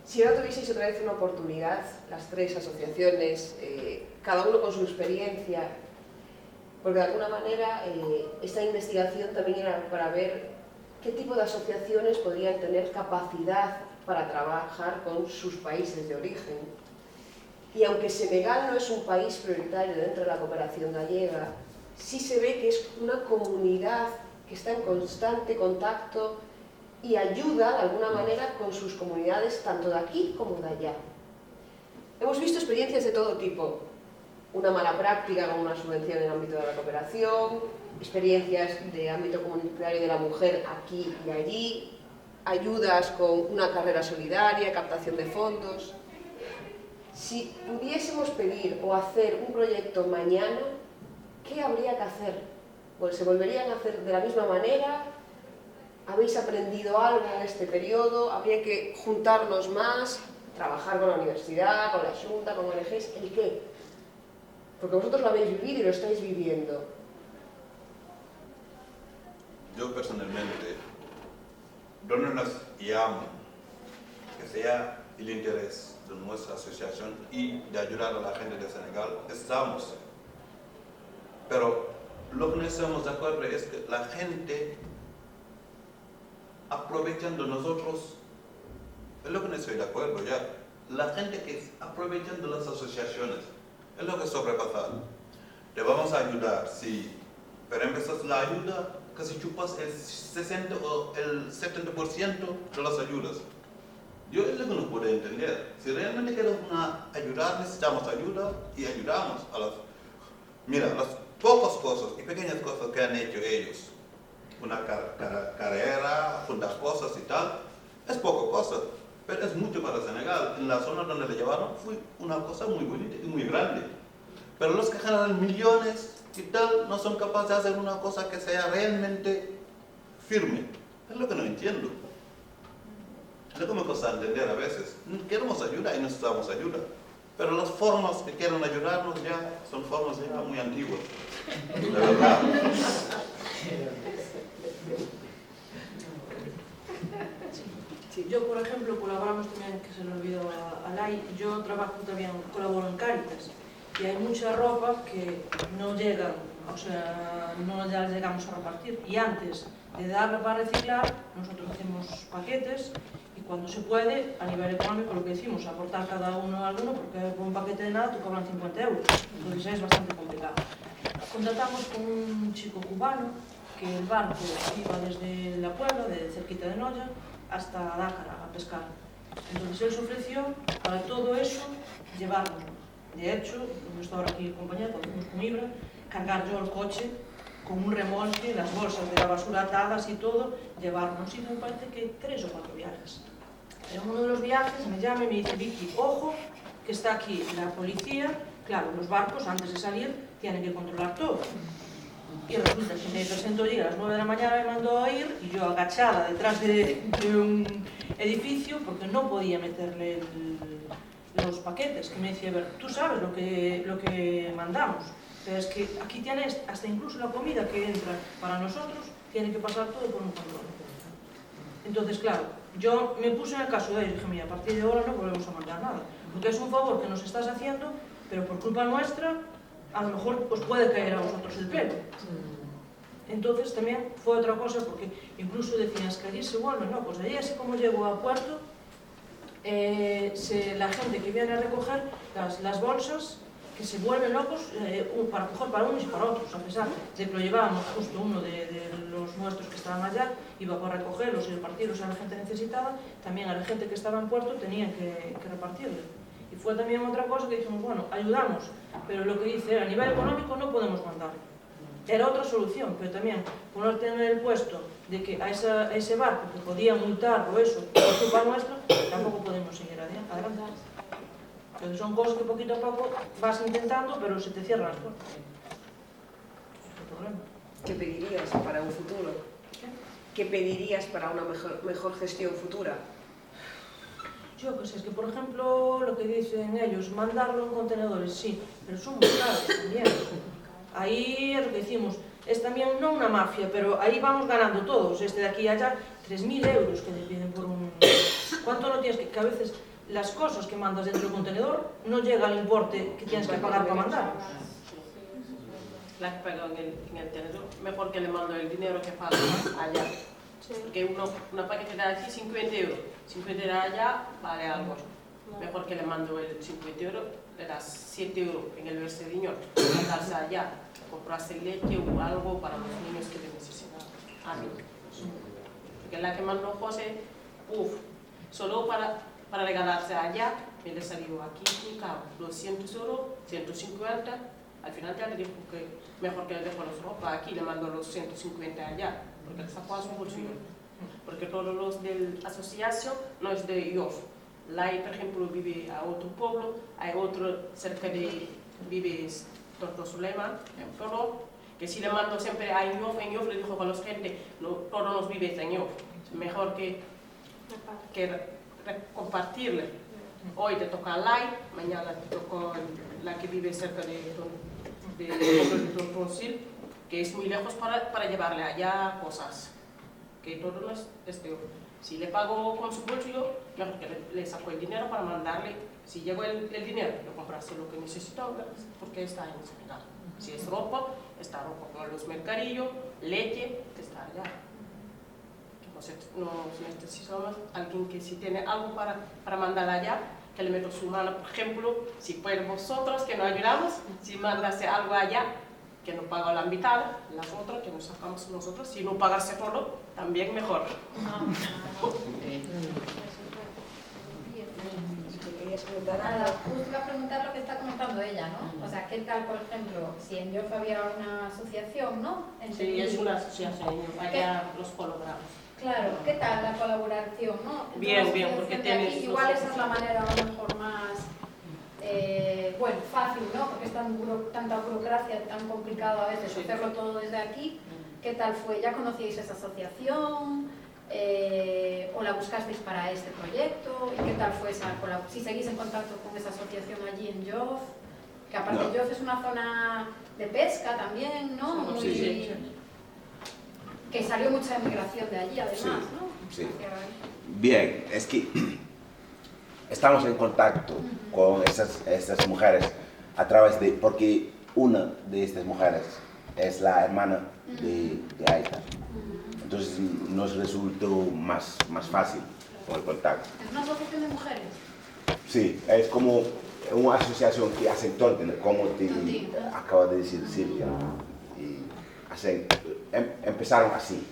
Si ahora tuvieseis otra vez una oportunidad, las tres asociaciones, cada uno con su experiencia, porque de alguna manera esta investigación también era para ver qué tipo de asociaciones podrían tener capacidad para trabajar con sus países de origen. Y aunque Senegal no es un país prioritario dentro de la cooperación gallega, sí se ve que es una comunidad que está en constante contacto y ayuda de alguna manera con sus comunidades tanto de aquí como de allá. Hemos visto experiencias de todo tipo, una mala práctica con una subvención en el ámbito de la cooperación, experiencias de ámbito comunitario de la mujer aquí y allí, ayudas con una carrera solidaria, captación de fondos. Si pudiésemos pedir o hacer un proyecto mañana, ¿qué habría que hacer? Pues se volverían a hacer de la misma manera. ¿Habéis aprendido algo en este periodo? ¿Habría que juntarnos más? ¿Trabajar con la universidad, con la Junta, con ONGs? ¿El qué? Porque vosotros lo habéis vivido y lo estáis viviendo. Yo personalmente, donde nos llamo, que sea el interés de nuestra asociación y de ayudar a la gente de Senegal, estamos. Pero lo que no estamos de acuerdo es que la gente aprovechando nosotros, es lo que no estoy de acuerdo ya. La gente que aprovechando las asociaciones, es lo que sobrepasar. Te vamos a ayudar, sí, pero empezas la ayuda, casi chupas el 60 o el 70% de las ayudas. Yo es lo que no puedo entender. Si realmente queremos ayudar, necesitamos ayuda y ayudamos a las... Mira, las pocas cosas y pequeñas cosas que han hecho ellos, una carrera, juntar cosas y tal, es poca cosa, pero es mucho para Senegal. En la zona donde le llevaron fue una cosa muy bonita y muy grande. Pero los que generan millones y tal no son capaces de hacer una cosa que sea realmente firme. Es lo que no entiendo. Es lo que me cuesta entender a veces. Queremos ayuda y necesitamos ayuda. Pero las formas que quieren ayudarnos ya son formas ya muy antiguas. De verdad. Sí, yo, por ejemplo, colaboramos también, que se lo olvidó a Lai, yo trabajo también, colaboro en Cáritas, y hay mucha ropa que no llegan, o sea, no ya llegamos a repartir, y antes de darla para reciclar, nosotros hacemos paquetes, y cuando se puede, a nivel económico, lo que decimos, aportar cada uno alguno, porque por un paquete de nada te cobran 50 euros, entonces es bastante complicado. Contratamos con un chico cubano, que el barco iba desde la Puebla, de cerquita de Noya, hasta Dácara a pescar. Entonces él se ofreció para todo eso llevárnoslo. De hecho, como está ahora aquí el compañero, cuando fuimos con Ibra, cargar yo el coche con un remolque, las bolsas de la basura atadas y todo, llevarnos. Y me parece que 3 o 4 viajes. En uno de los viajes me llama y me dice: Vicky, ojo, que está aquí la policía. Claro, los barcos antes de salir tienen que controlar todo. Y resulta que me presento allí a las 9 de la mañana, me mandó a ir, y yo agachada detrás de un edificio porque no podía meterle los paquetes, que me decía: a ver, tú sabes lo que mandamos, pero es que aquí tienes hasta incluso la comida que entra para nosotros, tiene que pasar todo por un control. Entonces, claro, yo me puse en el caso de ellos y dije: mira, a partir de ahora no volvemos a mandar nada, porque es un favor que nos estás haciendo, pero por culpa nuestra a lo mejor os puede caer a vosotros el pelo. Entonces también fue otra cosa, porque incluso decían: es que allí se vuelven locos. Allí, así como llego a puerto, la gente que viene a recoger las bolsas, que se vuelven locos para coger para unos y para otros, a pesar de que lo llevábamos justo uno de los nuestros que estaban allá, iba para recogerlos y repartirlos a la gente necesitada, también a la gente que estaba en puerto tenía que repartirlos. Y fue también otra cosa que dijimos: bueno, ayudamos, pero lo que dice, a nivel económico no podemos mandar. Era otra solución, pero también ponerte en el puesto de que a ese barco que podía multar o eso, por culpa nuestra, tampoco podemos seguir adelante. Entonces son cosas que poquito a poco vas intentando, pero se te cierran las puertas. Es el problema. ¿Qué pedirías para un futuro? ¿Qué pedirías para una mejor gestión futura? Yo qué sé, es que por ejemplo lo que dicen ellos, mandarlo en contenedores, sí, pero son muy caros también. Ahí es lo que decimos, es también no una mafia, pero ahí vamos ganando todos, de aquí a allá, 3.000 euros que te piden por un... ¿Cuánto no tienes que a veces las cosas que mandas dentro del contenedor no llega al importe que tienes que pagar para mandarlos? La que pagó en el tenedor, mejor que le mando el dinero que paga allá. Porque una paquete de aquí 50 euros, 50 de allá vale algo. Mejor que le mando el 50 euros, le das 7 euros en el Vercediño, mandarse allá, comprarse leche o algo para los niños que te necesitan. A mí. Porque la que mandó José, solo para regalarse allá, me le salió aquí muy caro, 200 euros, 150. Al final ya le dijo que mejor que le dejo los ropa aquí, le mando los 150 allá, porque le sacó a su bolsillo. Porque todos los de la asociación no es de IOF, Lai, por ejemplo, vive a otro pueblo, hay otro cerca de, vive Torto Sulema, en pueblo, que si le mando siempre a Inyof le dijo con los gente, todos los vives en Inyof, mejor que compartirle. Hoy te toca a Lai, mañana te toca la que vive cerca de Tonsil, que es muy lejos para llevarle allá cosas, que todo no es peor. Si le pago con su bolsillo, mejor que le saco el dinero para mandarle, si llegó el dinero, le compraste lo que necesitó, porque está en Senegal. Si es ropa, está ropa con los mercadillos, leche, está allá. Necesitamos alguien que si tiene algo para mandar allá, que le meto su mano, por ejemplo, si pueden vosotros que nos ayudamos, si mandase algo allá, que no paga la mitad, las otras que nos sacamos nosotros, si no pagase todo, también mejor. Nada, justo iba a preguntar lo que está comentando ella, ¿no? O sea, ¿qué tal, por ejemplo, si en Yoff había una asociación, ¿no? Sí, es una asociación, allá los colaboramos. Claro, ¿qué tal la colaboración, no? Bien, bien, porque tienes... Igual esa es la manera a lo mejor más, bueno, fácil, ¿no? Porque es tanta burocracia, tan complicado a veces hacerlo todo desde aquí. ¿Qué tal fue? ¿Ya conocíais esa asociación? ¿O la buscasteis para este proyecto? ¿Y qué tal fue esa colaboración? Si seguís en contacto con esa asociación allí en Yoff, que aparte No. Yoff es una zona de pesca también, ¿no? Muy, Sí. que salió mucha emigración de allí además, Sí, ¿no? sí. Bien, es que estamos en contacto con estas mujeres a través de, porque una de estas mujeres es la hermana de Aita. Entonces nos resultó más fácil con el contacto. ¿Es una asociación de mujeres? Sí, es como una asociación que hace todo, como te acaba de decir Silvia. Y empezaron así.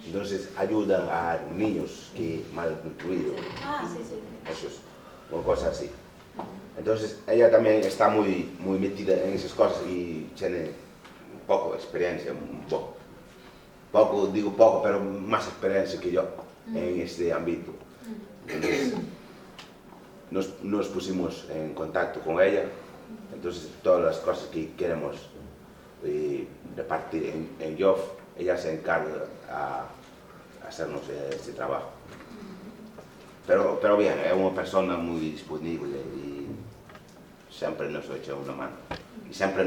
Entonces ayudan a niños que malnutridos. Ah, sí, sí. Eso es, o cosas así. Entonces ella también está muy metida en esas cosas y tiene un poco de experiencia, digo poco, pero más experiencia que yo en este ámbito. Entonces, nos pusimos en contacto con ella, entonces todas las cosas que queremos repartir en Yoff, ella se encarga a hacernos este trabajo. Pero bien, es una persona muy disponible y siempre nos echa una mano. Y siempre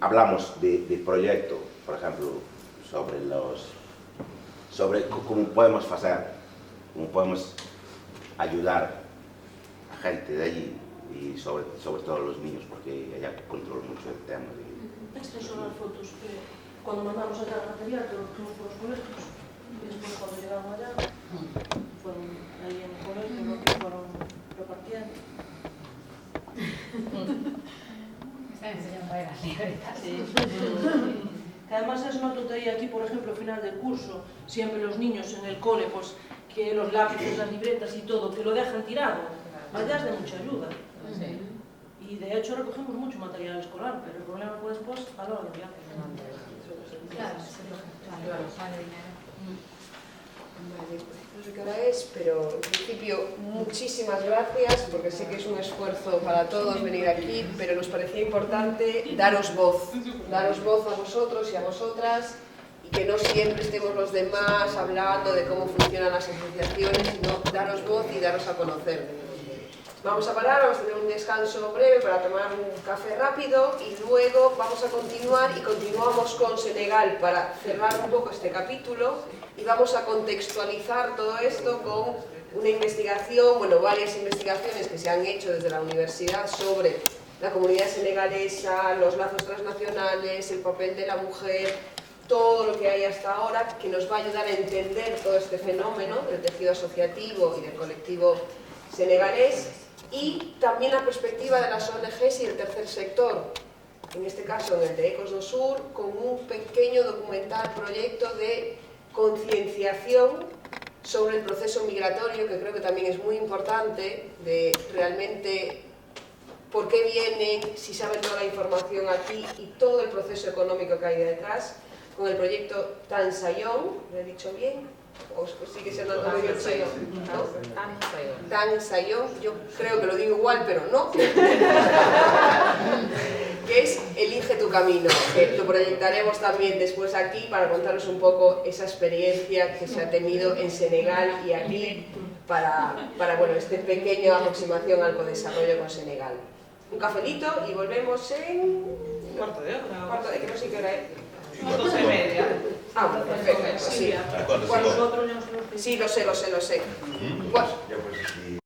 hablamos de proyectos, por ejemplo, sobre cómo podemos hacer, cómo podemos ayudar a gente de allí y sobre todo los niños, porque ella controla mucho el tema. Estas son las fotos que cuando mandamos allá al material, que lo cogimos por los colegios, y después cuando llegaron allá, fueron ahí en el colegio, ¿no? Que fueron repartiendo. Me están enseñando a las libretas. Sí. Que además es una tontería aquí, por ejemplo, al final del curso, siempre los niños en el cole, pues que los lápices, las libretas y todo, que lo dejan tirado, vaya es de mucha ayuda. Sí. Y de hecho recogemos mucho material escolar, pero el problema fue después a la hora de viaje. Claro, claro, vale dinero. Vale, no sé qué hora es, pero en principio muchísimas gracias, porque sé que es un esfuerzo para todos venir aquí, pero nos parecía importante daros voz a vosotros y a vosotras, y que no siempre estemos los demás hablando de cómo funcionan las asociaciones, sino daros voz y daros a conocer. Vamos a parar, vamos a tener un descanso breve para tomar un café rápido y luego vamos a continuar y continuamos con Senegal para cerrar un poco este capítulo y vamos a contextualizar todo esto con una investigación, bueno, varias investigaciones que se han hecho desde la universidad sobre la comunidad senegalesa, los lazos transnacionales, el papel de la mujer, todo lo que hay hasta ahora que nos va a ayudar a entender todo este fenómeno del tejido asociativo y del colectivo senegalés. Y también la perspectiva de las ONGs y el tercer sector, en este caso en el de Ecos do Sur, con un pequeño documental proyecto de concienciación sobre el proceso migratorio, que creo que también es muy importante, de realmente por qué vienen, si saben toda la información aquí y todo el proceso económico que hay detrás, con el proyecto Tansayón, ¿lo he dicho bien? o sigue siendo algo medio chino, ¿no? Sayón. Tan Sayón, yo creo que lo digo igual, pero no. Que es Elige tu camino, que lo proyectaremos también después aquí para contaros un poco esa experiencia que se ha tenido en Senegal y aquí para bueno, esta pequeña aproximación al codesarrollo con Senegal. Un cafelito y volvemos en... Cuarto de hora. Cuarto de que no sé qué hora es. 12:30. Ah, bueno, perfecto, sí. Cuando se Bueno, come. Nosotros ya nos hemos sí, lo sé. Ya pues, y